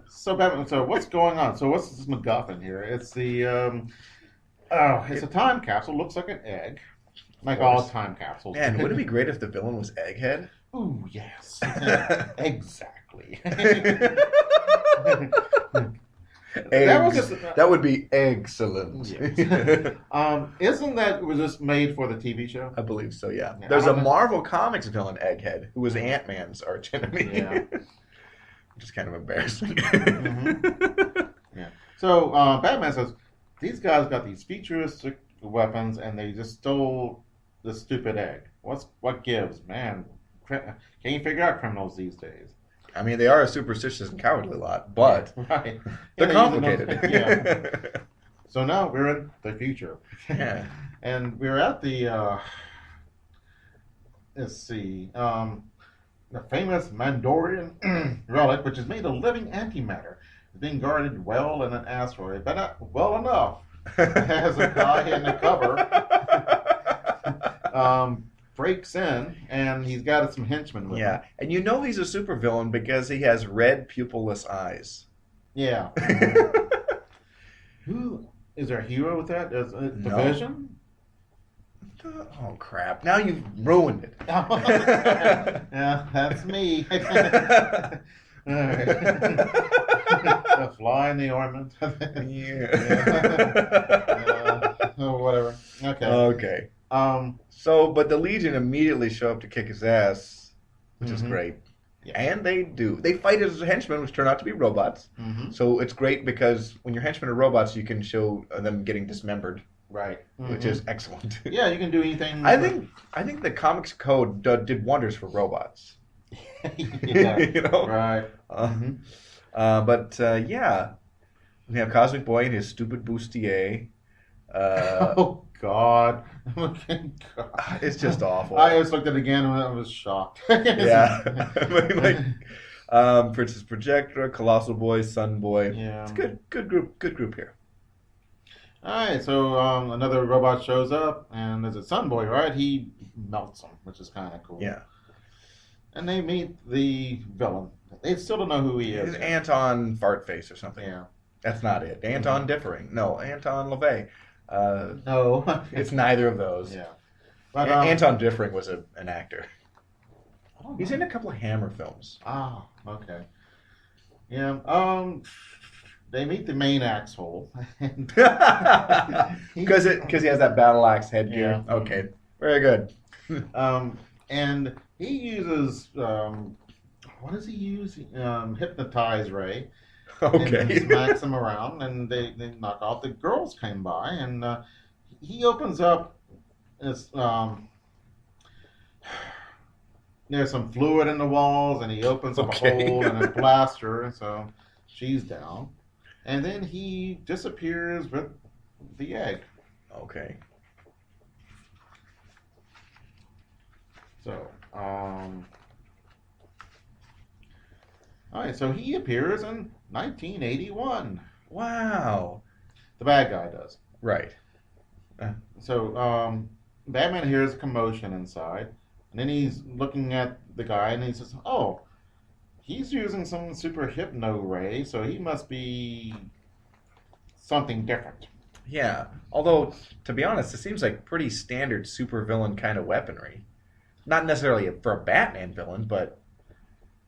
So Batman. So what's going on? So what's this MacGuffin here? It's it's a time capsule. Looks like an egg, like all time capsules. Man, wouldn't it be great if the villain was Egghead? Ooh, yes, exactly. That would be excellent. Isn't that was just made for the TV show? I believe so, yeah. Yeah, There's I a don't know. Marvel Comics villain, Egghead, who was Ant-Man's archenemy. Yeah. Which is kind of embarrassing. Yeah. So Batman says these guys got these futuristic weapons, and they just stole the stupid egg. What gives, man? Can't you figure out criminals these days? I mean, they are a superstitious and cowardly lot, but Right. they're Yeah, complicated. Yeah. So now we're in the future. Yeah. And we're at the let's see, the famous Mandorian relic, which is made of living antimatter, is being guarded well in an asteroid, but not well enough. Has a guy in the cover breaks in, and he's got some henchmen with him. Yeah, and you know he's a supervillain because he has red pupilless eyes. Yeah. Who is there a hero with that? Is it No. Division? Oh crap! Now you've ruined it. Yeah, that's me. All right. A fly in the ointment. Whatever. Okay. Okay. But the Legion immediately show up to kick his ass, which is Mhm. great. Yeah. And they do. They fight as henchmen, which turn out to be robots. Mm-hmm. So it's great because when your henchmen are robots, you can show them getting dismembered, Right. which is excellent. Yeah, you can do anything. I think the Comics Code did wonders for robots. Yeah. You know? Right. Uh, yeah, we have Cosmic Boy and his stupid bustier. Oh God. It's just awful. I just looked at it again and I was shocked. Yeah, I mean, like Princess Projectra, Colossal Boy, Sun Boy. Yeah. It's good group here. All right, so another robot shows up, and there's a Sun Boy, right? He melts him, which is kind of cool. Yeah, And they meet the villain. They still don't know who he is. it's Anton Fartface or something. Yeah. That's not it. Anton Differing. No, Anton LaVey. No. It's neither of those. Yeah. But, Anton Differing was an actor. I don't He's know. in a couple of Hammer films. Ah, okay. Yeah. They meet the main asshole. Because he has that battle axe headgear. Yeah. Okay, very good. And he uses what does he use? Hypnotize Ray. And Okay. smacks them around, and they knock off. The girls came by, and he opens up this. There's some fluid in the walls, and he opens up Okay. a hole and it blasts her, so she's down. And then he disappears with the egg. Okay. So, all right, so he appears in 1981. Wow. The bad guy does. Right. So, Batman hears a commotion inside, and then he's looking at the guy, and he says, "Oh, he's using some super hypno ray, so he must be something different." Yeah. Although, to be honest, it seems like pretty standard supervillain kind of weaponry. Not necessarily for a Batman villain, but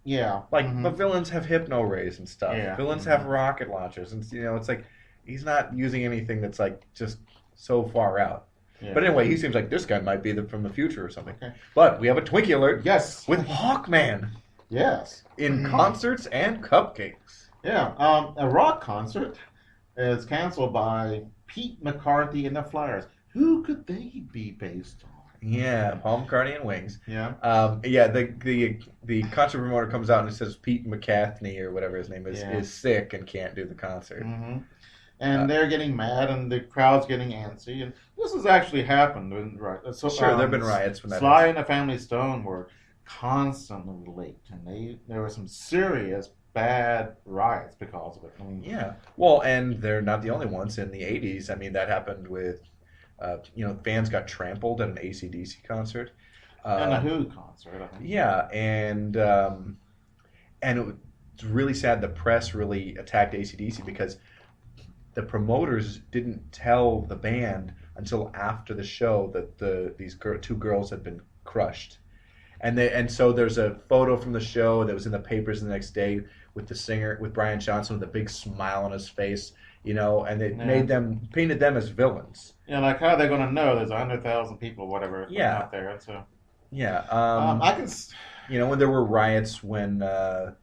Yeah, like mhm. but villains have hypno rays and stuff. Yeah. Villains Mhm. have rocket launchers, and it's like he's not using anything that's like just so far out. Yeah. But anyway, he seems like this guy might be from the future or something. Okay. But we have a Twinkie alert Yes, with Hawkman yes, in Mhm. concerts and cupcakes. yeah. A rock concert is canceled by Pete McCarthy and the Flyers. Who could they be based on? Yeah, Paul McCartney and Wings. Yeah. Yeah, the concert promoter comes out and says Pete McCartney or whatever his name Yeah. is sick and can't do the concert. Mm-hmm. And they're getting mad, and the crowd's getting antsy. And this has actually happened, right? So, Sure, there have been riots when that Sly and the Family Stone were constantly late, and there were some serious bad riots because of it. I mean, Yeah. Well, and they're not the only ones. In the 80s, I mean, that happened with, fans got trampled at an AC/DC concert. and the Who concert, I think. Yeah, and it was really sad. The press really attacked AC/DC because the promoters didn't tell the band until after the show that these two girls had been crushed. And so there's a photo from the show that was in the papers the next day with the singer, with Brian Johnson with a big smile on his face, and it Yeah. painted them as villains. Yeah, like how are they going to know there's 100,000 people, whatever, Yeah. out there? So Yeah. I can. When there were riots when Guns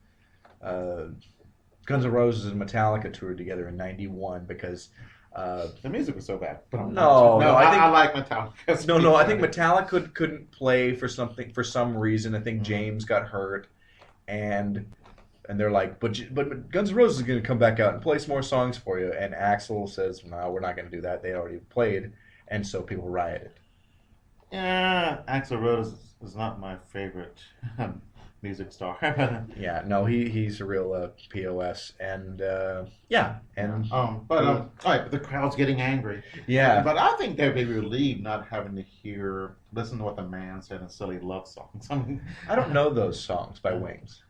N' Roses and Metallica toured together in '91 because The music was so bad. No, I think- I like Metallica. no, I think Metallica couldn't play for some reason. I think Mhm. James got hurt, and they're like, but Guns N' Roses is going to come back out and play some more songs for you. And Axl says, no, we're not going to do that. They already played, and so people rioted. Yeah, Axl Rose is not my favorite music star. Yeah, no, he's a real POS, and All right, but the crowd's getting angry. yeah. But I think they'd be relieved not having to listen to what the man said in silly love songs. I mean, I don't know those songs by Wings.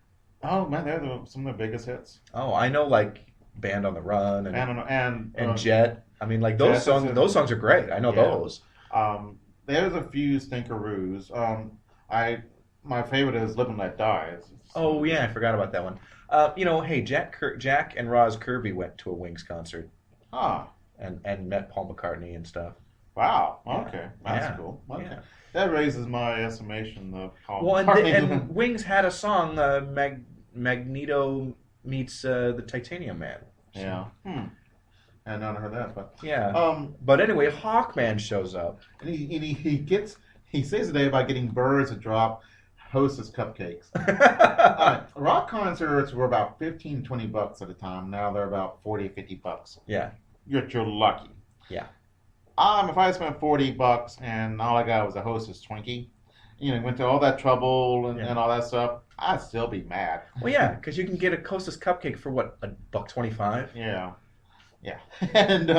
oh man, they're some of the biggest hits. Oh, I know like Band on the Run and and Jet. I mean, like Jet, those songs are great. I know Yeah. those. There's a few stinkeroos. My favorite is Live and Let Die. Oh yeah, I forgot about that one. Hey, Jack and Roz Kirby went to a Wings concert Ah, and met Paul McCartney and stuff. wow. Yeah. Okay, that's Yeah. cool. Okay, Yeah. that raises my estimation of Paul Well, McCartney. and Wings had a song, Magneto meets the Titanium Man. So, yeah. I never heard that, but Yeah. But anyway, Hawkman shows up. and he says today about getting birds to drop Hostess cupcakes. Rock concerts were about $15-$20 at a time. Now they're about $40-$50. Yeah. You're lucky. Yeah. If I spent $40 and all I got was a Hostess Twinkie, went to all that trouble and all that stuff, I'd still be mad. Well, yeah, because you can get a Hostess cupcake for what, $1.25? Yeah. And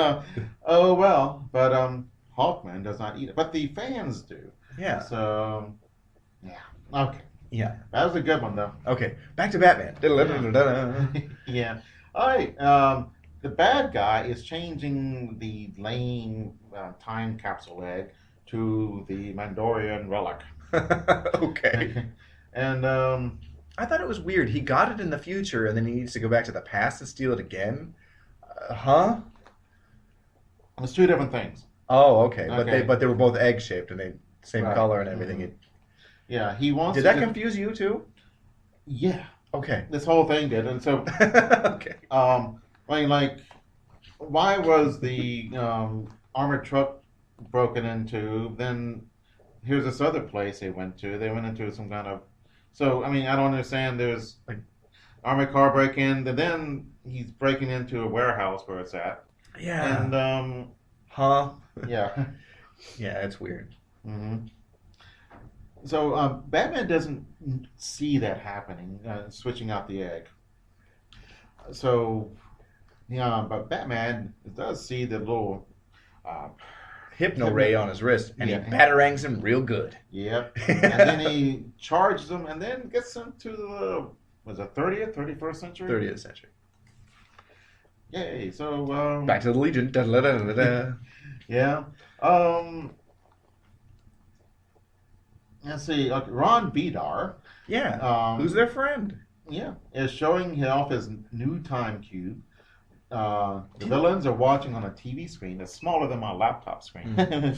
oh well, but Hawkman does not eat it, but the fans do. Yeah. So yeah. Okay. Yeah. That was a good one though. Okay. Back to Batman. Yeah. All right. The bad guy is changing the lame time capsule egg to the Mandalorian relic. Okay. And I thought it was weird. He got it in the future, and then he needs to go back to the past and steal it again. Huh? it's two different things. Oh, okay. Okay. But they were both egg shaped, and they same Right. color and everything. Mhm. Yeah, he wants. Did to that just- confuse you too? Yeah, Okay. this whole thing did, and so Okay. why was the armored truck broken into? Then here's this other place they went to. They went into some kind of. So I don't understand. There's like armored car break in, and then he's breaking into a warehouse where it's at, Yeah. and Huh? yeah. Yeah, it's weird. hmm So Batman doesn't see that happening, switching out the egg. So, yeah, but Batman does see the little, Hypno ray on his wrist, and Yeah. he batarangs him real good. yep, and then he charges him, and then gets him to the, was it 30th, 31st century? 30th century. Yay! So, Back to the Legion. Da-da-da-da-da. yeah. Let's see. Like Ron Vidar. Yeah. Who's their friend? Yeah, is showing off his new time cube. The villains are watching on a TV screen that's smaller than my laptop screen, and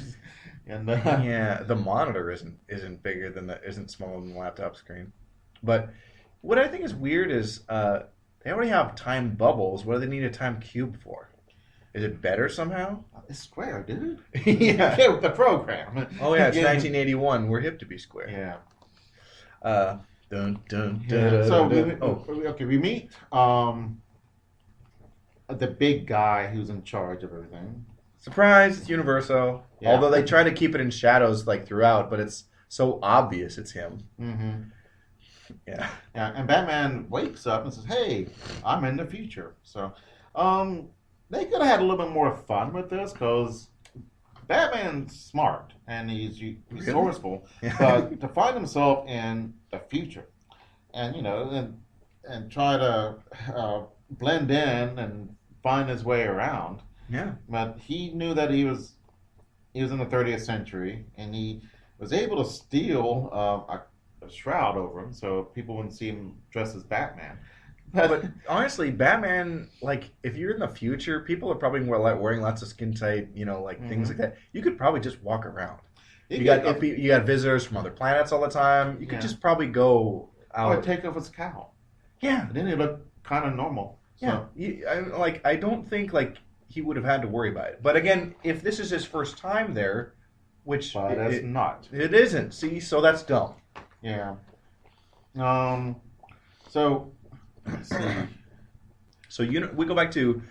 Yeah, the monitor isn't bigger than isn't smaller than the laptop screen. But what I think is weird is they already have time bubbles. What do they need a time cube for? Is it better somehow? it's square, dude. Yeah. Get with the program. Oh yeah, it's 1981. We're hip to be square. Yeah. Dun, dun, Yeah. dun, So dun, dun. we meet the big guy who's in charge of everything. Surprise! It's Universo. Yeah. Although they try to keep it in shadows like throughout, but it's so obvious it's him. Mm-hmm. Yeah. Yeah, and Batman wakes up and says, "Hey, I'm in the future." So, they could have had a little bit more fun with this because Batman's smart and he's resourceful, but to find himself in the future, and and try to blend in and find his way around, Yeah. but he knew that he was in the 30th century, and he was able to steal a shroud over him so people wouldn't see him dressed as Batman. But honestly, Batman, like, if you're in the future, people are probably wearing lots of skin tight, things like that. You could probably just walk around. You got visitors from other planets all the time. You could Yeah. just probably go or out. take off his cowl. Yeah. And then he looked kind of normal. So, Yeah. I don't think, he would have had to worry about it. But again, if this is his first time there, which but it's not. it isn't. See, so that's dumb. Yeah. So, let's see. So we go back to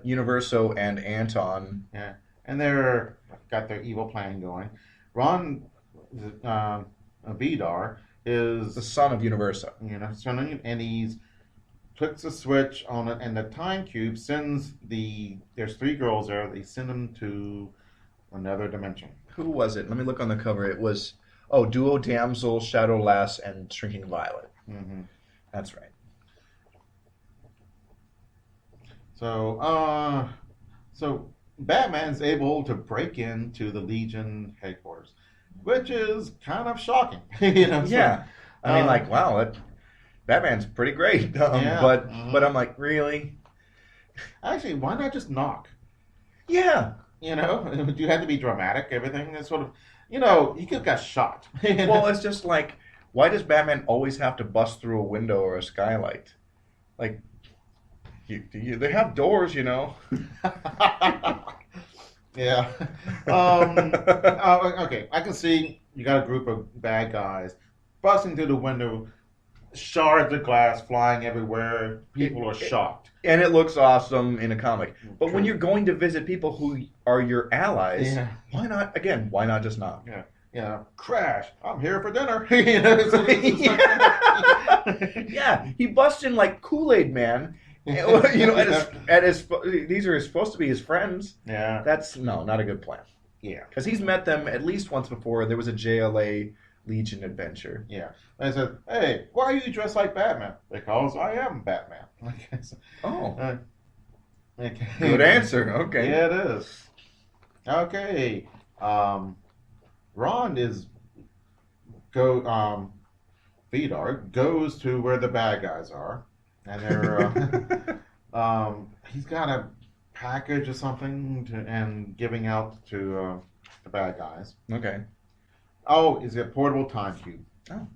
Universo and Anton. Yeah. And they're got their evil plan going. Ron Vidar is The son of Universo. and he's clicks a switch on it, and the time cube sends there's three girls there. They send them to another dimension. Who was it? Let me look on the cover. It was Duo Damsel, Shadow Lass, and Shrinking Violet. Mm-hmm. That's right. So Batman's able to break into the Legion headquarters, which is kind of shocking. Yeah. I mean, um, wow, Batman's pretty great. Yeah. But I'm like, really? Actually, why not just knock? Yeah. You have to be dramatic. Everything is sort of, he could have got shot. Well, it's just like, why does Batman always have to bust through a window or a skylight? Like, they have doors, Yeah. Okay, I can see you got a group of bad guys busting through the window, shards of glass flying everywhere. People are shocked. And it looks awesome in a comic. But when you're going to visit people who are your allies, Yeah. why not just knock? Crash. I'm here for dinner. Yeah, he busts in like Kool-Aid Man. These are supposed to be his friends. Yeah. That's not a good plan. Yeah. Because he's met them at least once before. There was a JLA Legion adventure. Yeah. I said, hey, why are you dressed like Batman? Because I am Batman. Oh, Okay. good answer. Okay. Yeah, it is. Okay. Ron Vidar goes to where the bad guys are, and they're he's got a package or something and giving out to the bad guys. Okay. Oh, is it portable time cube? Oh.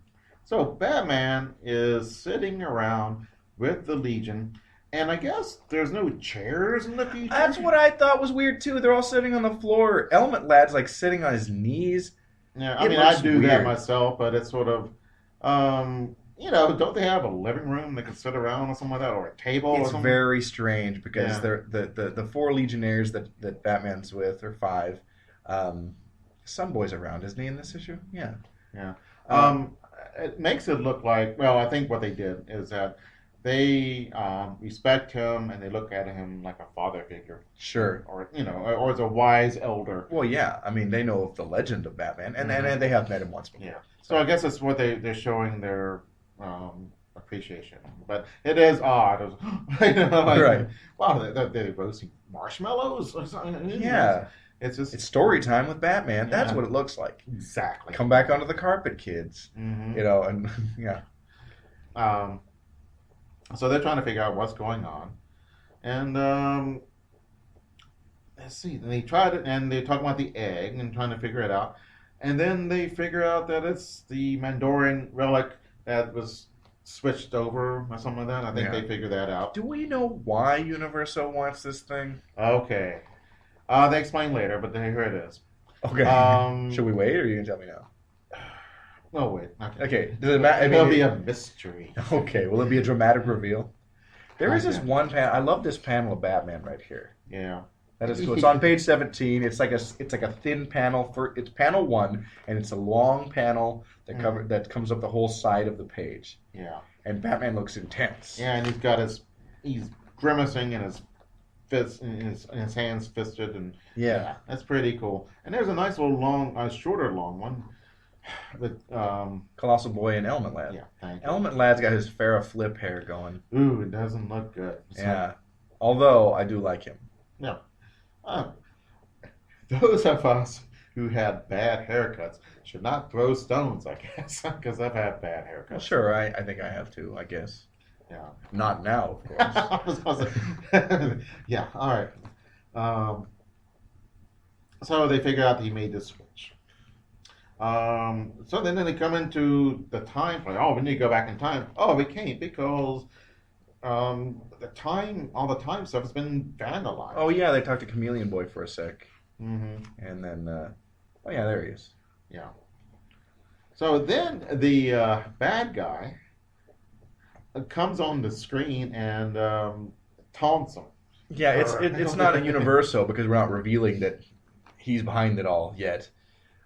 So Batman is sitting around with the Legion, and I guess there's no chairs in the future. That's what I thought was weird too. They're all sitting on the floor. Element Lad's like sitting on his knees. Yeah, It I mean, I looks do that weird. myself, but it's sort of, don't they have a living room they can sit around or something like that, or a table or It's something? very strange because Yeah. they're the 4 Legionnaires that Batman's with, or 5. Some boy's around, isn't he, in this issue? Yeah. Yeah. It makes it look like, well, I think what they did is that they respect him and they look at him like a father figure, Sure. or as a wise elder. Well, yeah. I mean, they know of the legend of Batman, and they have met him once before. Yeah. So I guess that's what they're showing their appreciation. But it is odd. Right. Wow, they're roasting marshmallows or something. Yeah. It's just It's story time with Batman. That's Yeah. what it looks like. exactly. Come back onto the carpet, kids. Mhm. And yeah. So they're trying to figure out what's going on, and let's see. They tried it, and they're talking about the egg and trying to figure it out, and then they figure out that it's the Mandalorian relic that was switched over or something like that. I think Yeah. they figured that out. Do we know why Universo wants this thing? Okay. They explain later, but here it is. Okay. Should we wait, or are you gonna tell me now? Oh wait. Okay. Does it matter? It'll be a mystery. Okay. Will it be a dramatic reveal? There is this Okay. one panel. I love this panel of Batman right here. Yeah. That is cool. It's on page 17. It's like a thin panel it's panel 1, and it's a long panel that comes up the whole side of the page. Yeah. And Batman looks intense. Yeah, and he's grimacing and his fists and his hands fisted, and Yeah. that's pretty cool. And there's a nice little shorter long one with Colossal Boy and Element Lad. yeah, thank you. Element Lad's got his Farrah Flip hair going. Ooh, it doesn't look good. So, Yeah. Although I do like him. No. Those of us who had bad haircuts should not throw stones, I guess, because I've had bad Well, haircuts. sure. I think I have to. I guess. Yeah. Not now, of course. I was gonna say- yeah, all right. So they figure out that he made this switch. So then they come into the time play. Oh, we need to go back in time. Oh, we can't because all the time stuff has been vandalized. Oh yeah, they talked to Chameleon Boy for a sec, hmm and then oh yeah, there he is. Yeah. So then the bad guy comes on the screen and taunts him. Yeah, it's not a Universo because we're not revealing that he's behind it all yet.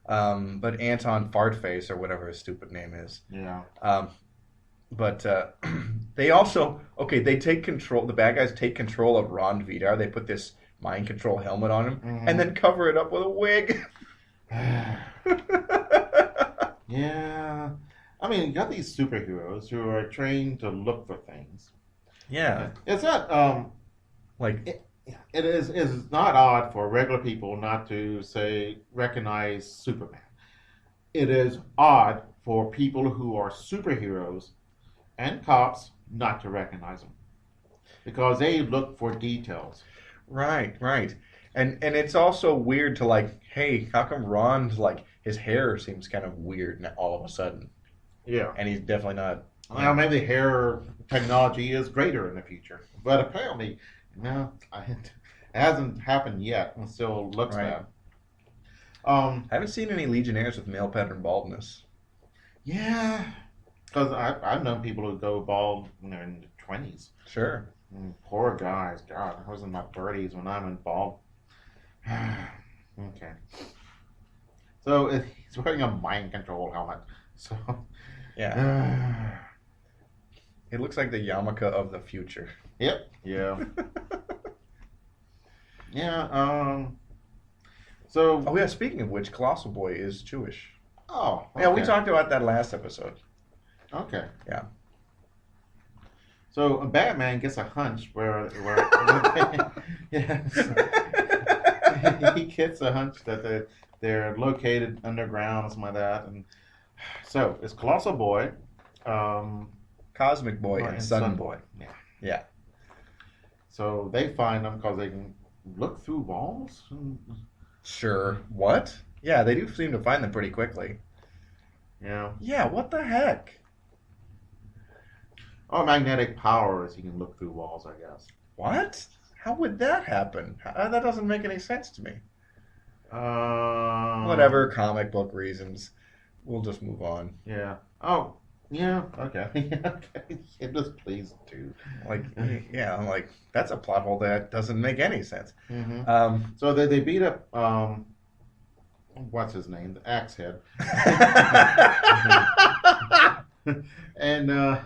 But Anton Fartface, or whatever his stupid name is. Yeah. But they also they take control. The bad guys take control of Ron Vidar. They put this mind control helmet on him Mhm. and then cover it up with a wig. Yeah. I mean, you got these superheroes who are trained to look for things. Yeah. It's not Like, It is not odd for regular people not to say recognize Superman. It is odd for people who are superheroes and cops not to recognize them because they look for details. right, right. And it's also weird to like, hey, how come Ron's like his hair seems kind of weird now all of a sudden, Yeah. and he's definitely not. Well, maybe hair technology is greater in the future, but apparently, no, it hasn't happened yet, and still looks Right. bad. I haven't seen any Legionnaires with male pattern baldness. Yeah, because I've known people who go bald in their 20s. Sure. Poor guys. God, I was in my 30s when I went bald. Okay. So he's wearing a mind control helmet. So Yeah. It looks like the yarmulke of the future. yep. Yeah. Yeah. So Oh yeah. Speaking of which, Colossal Boy is Jewish. oh. Yeah, we okay. talked about that last episode. Okay. Yeah. So Batman gets a hunch where yes. He gets a hunch that they're located underground or something like that, and so it's Colossal Boy, Cosmic Boy and and Sun Sun Boy. Yeah. Yeah. So they find them because they can look through walls. Sure. What? Yeah, they do seem to find them pretty quickly. Yeah. Yeah, what the heck? Oh, magnetic powers. He can look through walls, I guess. What? How would that happen? That doesn't make any sense to me. Whatever, comic book reasons. We'll just move on. Yeah. Oh. Yeah. Okay. Okay. It just please do. Like, yeah, I'm like, that's a plot hole that doesn't make any sense. Mm-hmm. So they beat up what's his name, the Axe Head, and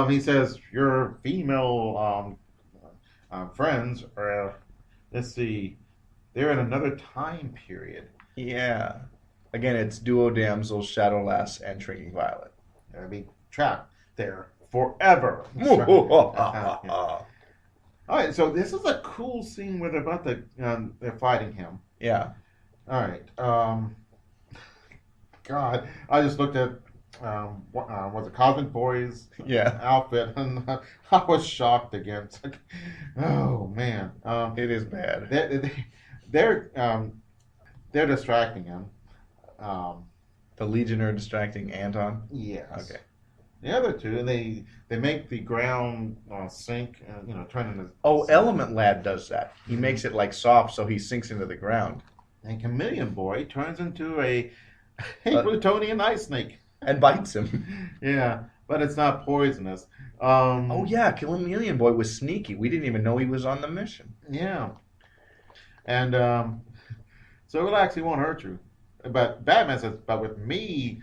he says your female friends are let's see, they're in another time period. Yeah. Again, it's Duo Damsel, Shadowlass, and Shrinking Violet. They'll be trapped there forever. Yeah. All right, so this is a cool scene where they're about to they're fighting him. Yeah. All right. God, I just looked at was it Cosmic Boy's Yeah. outfit, and I was shocked again. It's like, oh man, It is bad. they're distracting him. The Legionnaire distracting Anton. Yes. Okay. The other two, they make the ground sink, turn into. Oh, Element Lad does that. He makes it like soft so he sinks into the ground. And Chameleon Boy turns into a Plutonian ice snake. And bites him. Yeah, but it's not poisonous. Oh yeah, Chameleon Boy was sneaky. We didn't even know he was on the mission. Yeah. And so relax, he won't hurt you. But Batman says, but with me,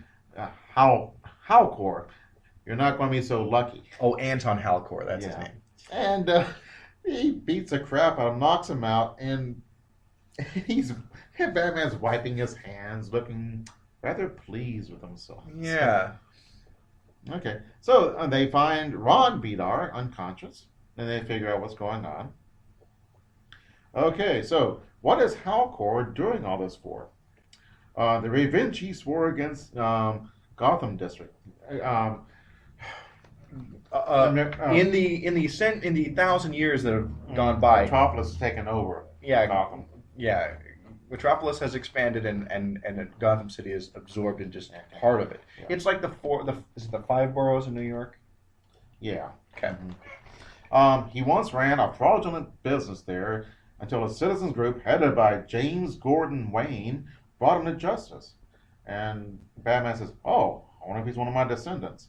Halcor, you're not going to be so lucky. Oh, Anton Halcor, that's his Yeah. name. And he beats the crap out, knocks him out, and Batman's wiping his hands, looking rather pleased with himself. Yeah. Okay, so they find Ron Vidar unconscious, and they figure out what's going on. Okay, so what is Halcor doing all this for? The revenge he swore against Gotham District. In the 1,000 years that have gone by, Metropolis has taken over Gotham. Yeah, Metropolis has expanded and Gotham City is absorbed in just part of it. Yeah. It's like is it the 5 boroughs in New York? Yeah. Okay. He once ran a fraudulent business there until a citizens group headed by James Gordon Wayne brought him to justice. And Batman says, oh, I wonder if he's one of my descendants.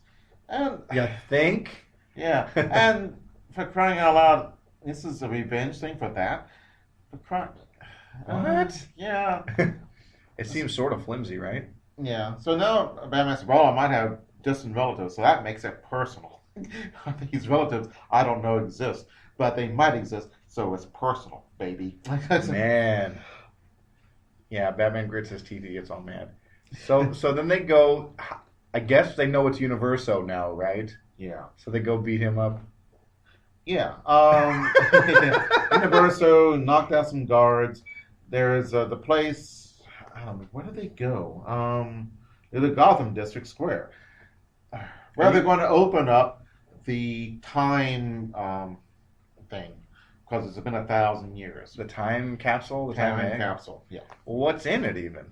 And You think? yeah, and for crying out loud, this is a revenge thing for that? For crying... What? Yeah. It seems sort of flimsy, right? Yeah. So now Batman says, well, I might have distant relatives, so that makes it personal. These relatives I don't know exist, but they might exist, so it's personal, baby. Man. Yeah, Batman grits his teeth, he gets all mad. So then they go, I guess they know it's Universo now, right? Yeah. So they go beat him up. Yeah. Universo knocked out some guards. There's the place. Where did they go? The Gotham District Square. Where they're going to open up the time thing because it's been 1,000 years. The time capsule? The Time egg? capsule. Yeah. What's in it even?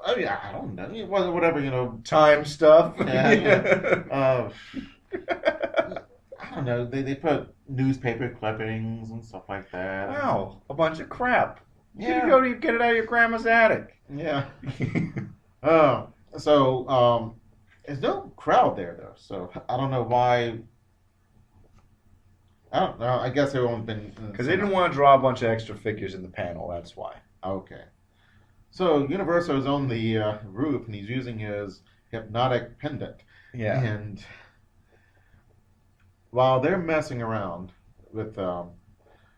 I mean, I don't know. Whatever, Time stuff? Yeah. I don't know. They put newspaper clippings and stuff like that. Wow, a bunch of crap. Yeah. You go to get it out of your grandma's attic. Yeah. So there's no crowd there though. So I don't know why. I don't know. I guess everyone's been Because they didn't want to draw a bunch of extra figures in the panel. That's why. Okay. So Universo is on the roof and he's using his hypnotic pendant. Yeah. And while they're messing around with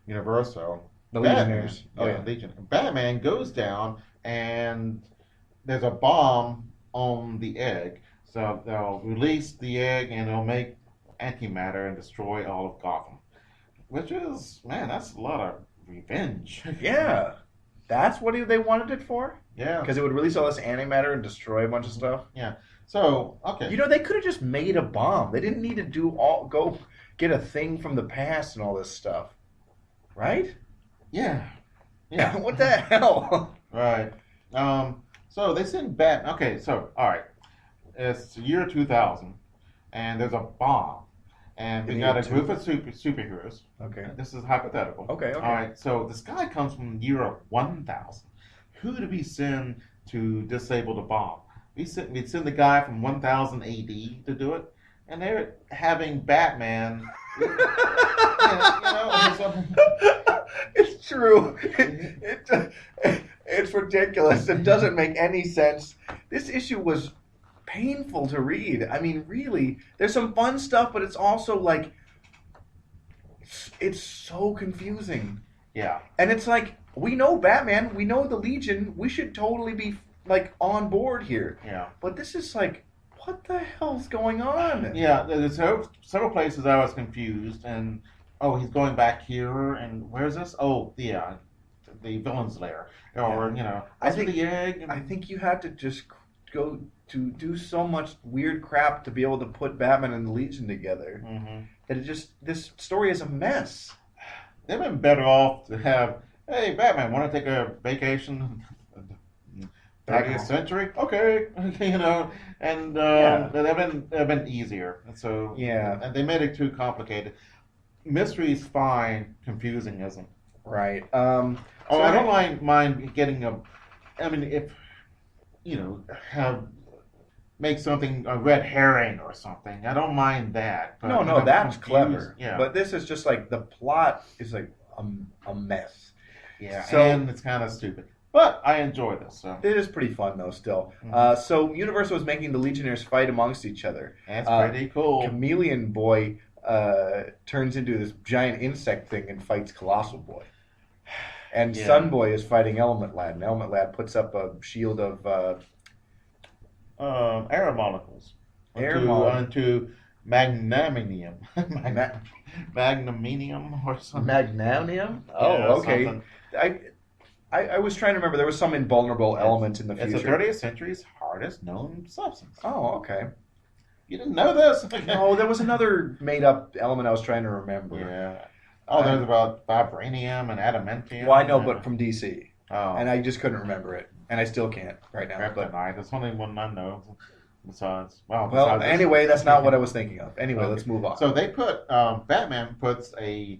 Universo, The Batman, Legionnaires. Oh, yeah. Legion. Batman goes down and there's a bomb on the egg. So they'll release the egg and it'll make antimatter and destroy all of Gotham. Which is, man, that's a lot of revenge. Yeah. That's what they wanted it for? Yeah. Because it would release all this antimatter and destroy a bunch of stuff? So, okay. They could have just made a bomb. They didn't need to go get a thing from the past and all this stuff. Right? Yeah. What the hell? Right. So they send Batman. Okay, so, all right. It's the year 2000, and there's a bomb. And we In got year a group of superheroes. Okay. This is hypothetical. Okay. All right, so this guy comes from the year of 1000. Who do we send to disable the bomb? We'd send the guy from 1000 AD to do it, and they're having Batman. It's true. It's ridiculous. It doesn't make any sense. This issue was painful to read. I mean, really, there's some fun stuff, but it's also like it's so confusing. Yeah. And it's like, we know Batman, we know the Legion, we should totally be like on board here. Yeah. But this is like, what the hell's going on? Yeah, there's several places I was confused, and he's going back here, and where's this? Oh, yeah, the villain's lair, or I think the egg. I think you had to just go to do so much weird crap to be able to put Batman and the Legion together that this story is a mess. They've been better off to have, hey, Batman, want to take a vacation? 30th century, okay, and they've been easier. And so and they made it too complicated. Mystery's fine, confusing isn't. Right. I don't mind getting if make something a red herring or something. I don't mind that. But No, that's clever. Yeah. But this is just like the plot is like a mess. Yeah, So- and it's kind of stupid. But I enjoy this. So It is pretty fun though. Still, so Universo is making the Legionnaires fight amongst each other. that's pretty cool. Chameleon Boy turns into this giant insect thing and fights Colossal Boy. And Yeah. Sun Boy is fighting Element Lad, and Element Lad puts up a shield of Air molecules. Air Onto magnanimium. Magnanimium or something. Magnanium. Yeah, Okay. something. I was trying to remember. There was some invulnerable element in the It's future. the 30th century's hardest known substance. Oh, okay. You didn't know this? No, there was another made-up element I was trying to remember. Yeah. Oh, there's about vibranium and adamantium. Well, I know, but from DC, Oh, and I just couldn't remember it, and I still can't right now. But kryptonite. That's the only one I know. Besides, well, besides this. anyway, that's not what I was thinking of. Anyway, Okay. let's move on. So they put Batman puts a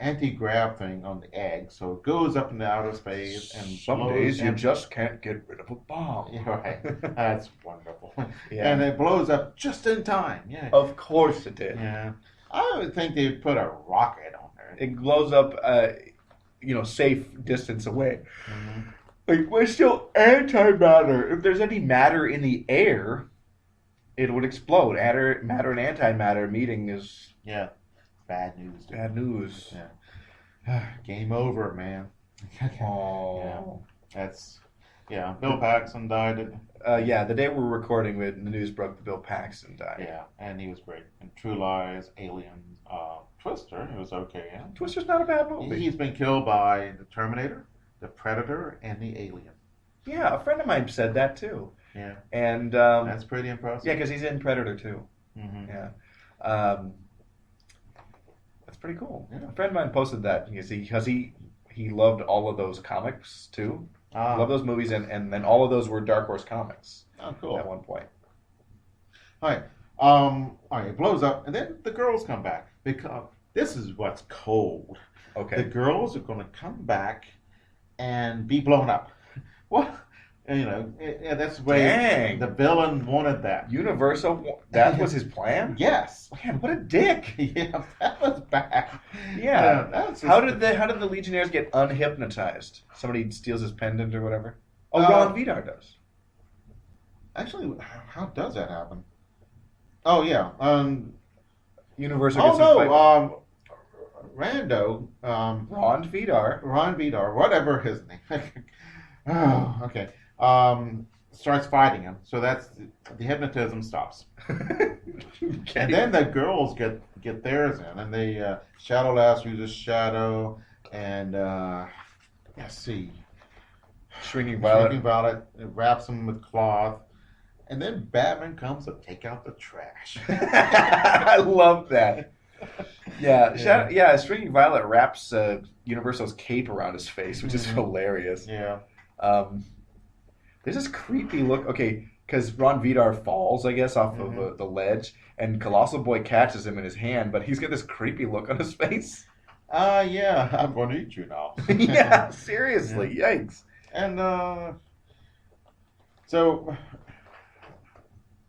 anti-grav thing on the egg, so it goes up into outer space and some blows days you and- just can't get rid of a bomb. Yeah, right. That's wonderful. Yeah. And it blows up just in time. Yeah. Of course it did. Yeah. I would think they'd put a rocket on there. It blows up, safe distance away. Mhm. Like, we're still antimatter. If there's any matter in the air, it would explode. Matter and antimatter meeting is Yeah. Bad news. Dude. bad news. Yeah. Game over, man. Oh. That's Yeah, Bill Paxton died. Yeah, the day we're recording, the news broke that Bill Paxton died. Yeah, and he was great. And True Lies, Alien, Twister, he was okay in. Twister's not a bad movie. He's been killed by the Terminator, the Predator, and the Alien. Yeah, a friend of mine said that too. Yeah. And That's pretty impressive. yeah, because he's in Predator too. Mm-hmm. Yeah. That's pretty cool. Yeah. A friend of mine posted that because he loved all of those comics too. Love those movies, and then all of those were Dark Horse comics Oh, cool. at one point. All right. All right, it blows up, and then the girls come back because this is what's cold. Okay. The girls are going to come back and be blown up. What? You know, that's the way Dang. the villain wanted that. Universal, that was his plan? Yes. Man, what a dick. Yeah, that was bad. Yeah. That's just, How did the Legionnaires get unhypnotized? Somebody steals his pendant or whatever? Oh, Uh, Ron Vidar does. Actually, how does that happen? Oh yeah. Universal Oh gets in a fight. no. Rando. Ron Vidar. Ron Vidar, whatever his name. Oh, okay. Starts fighting him, so that's the hypnotism stops. Okay. And then the girls get theirs in, and they Shadow Lass uses Shadow, and let's see, Shrinking Violet. Shrinking Violet wraps him with cloth, and then Batman comes to take out the trash. I love that. Yeah, Yeah. Shrinking Violet wraps Universal's cape around his face, which is Mhm. hilarious. Yeah. There's this creepy look. Okay, because Ron Vidar falls, I guess, off Mhm. of the ledge, and Colossal Boy catches him in his hand, but he's got this creepy look on his face. Yeah, I'm going to eat you now. Yeah, seriously, yikes. And so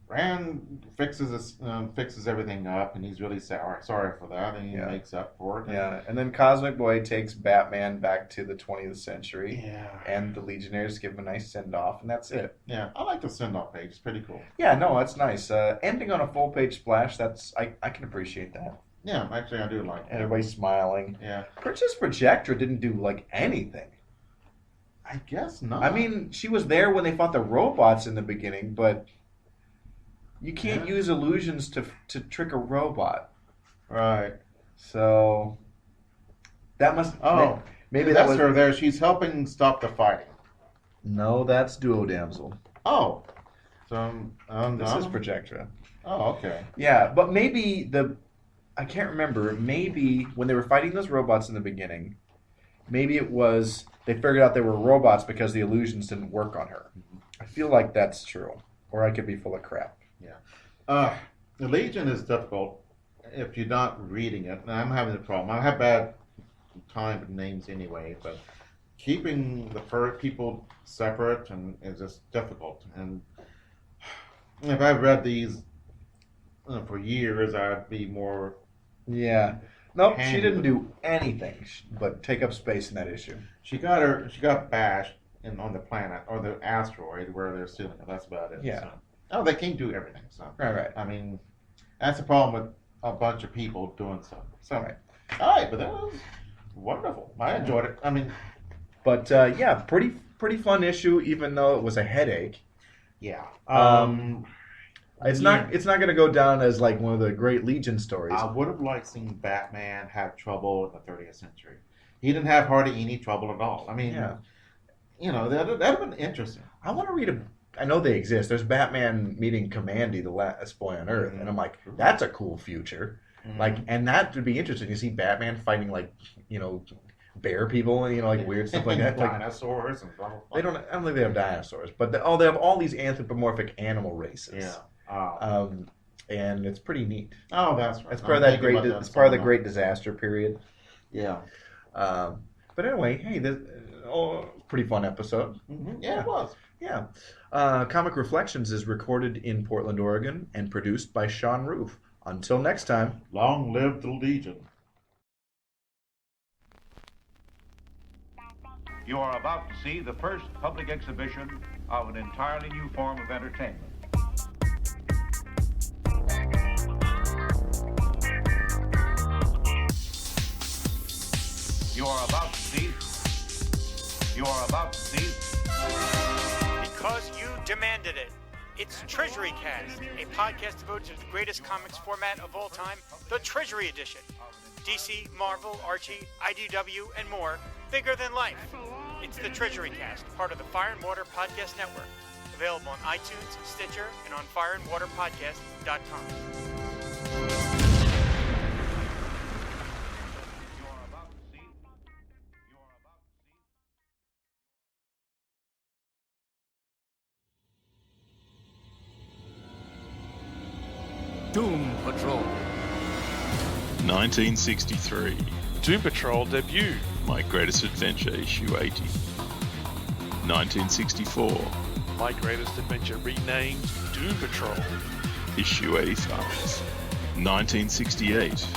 Rand fixes everything up, and he's really sorry for that, and he Yeah. makes up for it. Yeah, and then Cosmic Boy takes Batman back to the 20th century, Yeah. and the Legionnaires give him a nice send-off, and that's it. Yeah. I like the send-off page. It's pretty cool. Yeah, no, that's nice. Ending on a full-page splash, I can appreciate that. Yeah, actually, I do like And it. everybody's smiling. Yeah. Princess Projectra didn't do, like, anything. I guess not. I mean, she was there when they fought the robots in the beginning, but you can't Yeah. use illusions to trick a robot. Right. So that must Oh, maybe that that's was her there. She's helping stop the fighting. No, that's Duo Damsel. Oh. So, This is Projectra. Oh, okay. Yeah, but maybe I can't remember. Maybe when they were fighting those robots in the beginning, maybe it was they figured out they were robots because the illusions didn't work on her. I feel like that's true, or I could be full of crap. The Legion is difficult if you're not reading it. And I'm having a problem. I have bad time with names anyway, but keeping the people separate and is just difficult. And if I've read these for years, I'd be more. Yeah. Nope, she Handy. didn't do anything but take up space in that issue. She got bashed on the planet or the asteroid where they're stealing it. That's about it. Yeah. So. Oh, they can't do everything. So Right. I mean, that's the problem with a bunch of people doing stuff. So Right. all right, but that was wonderful. I enjoyed it. I mean, But yeah, pretty fun issue, even though it was a headache. yeah. It's not going to go down as like one of the great Legion stories. I would have liked seeing Batman have trouble in the 30th century. He didn't have hardly any trouble at all. I mean, Yeah. you know, that'd have been interesting. I want to read I know they exist. There's Batman meeting Commandy, the last boy on Earth, and I'm like, that's a cool future. Like, and that would be interesting to see Batman fighting like, bear people and like weird stuff like that. Like, Dinosaurs and blah, blah, blah. I don't think they have dinosaurs, but they have all these anthropomorphic animal races. Yeah. And it's pretty neat. Oh, that's right. It's part of I'm that thinking about it's part of the something great disaster period. else. Yeah. But anyway, hey, this pretty fun episode. Mm-hmm. Yeah, it was. Yeah. Comic Reflections is recorded in Portland, Oregon, and produced by Sean Roof. Until next time. Long live the Legion. You are about to see the first public exhibition of an entirely new form of entertainment. You are about to see demanded it. It's Treasury Cast, a podcast devoted to the greatest comics format of all time, the Treasury Edition. DC, Marvel, Archie, IDW, and more, bigger than life. It's the Treasury Cast, part of the Fire and Water Podcast Network. Available on iTunes, Stitcher, and on fireandwaterpodcast.com. Doom Patrol. 1963. Doom Patrol debut. My Greatest Adventure, issue 80. 1964. My Greatest Adventure renamed Doom Patrol. Issue 85. 1968.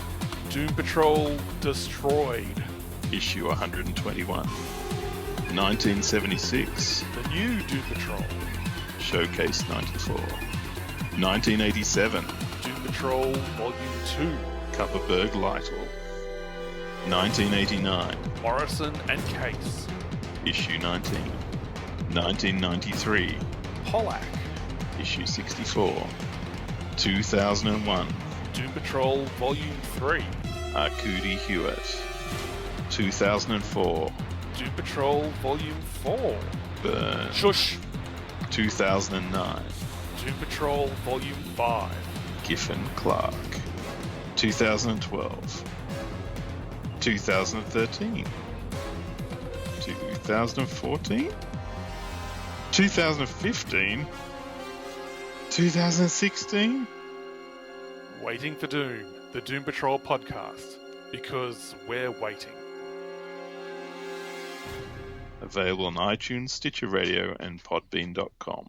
Doom Patrol Destroyed. Issue 121. 1976. The new Doom Patrol. Showcase 94. 1987. Doom Patrol Volume 2. Kupperberg Lytle. 1989. Morrison and Case. Issue 19. 1993. Pollack. Issue 64. 2001. Doom Patrol Volume 3. Arkudi Hewitt. 2004. Doom Patrol Volume 4. Burn. Shush. 2009. Doom Patrol Volume 5. Giffen Clark. 2012. 2013. 2014. 2015. 2016. Waiting for Doom, the Doom Patrol podcast, because we're waiting. Available on iTunes, Stitcher Radio, and Podbean.com.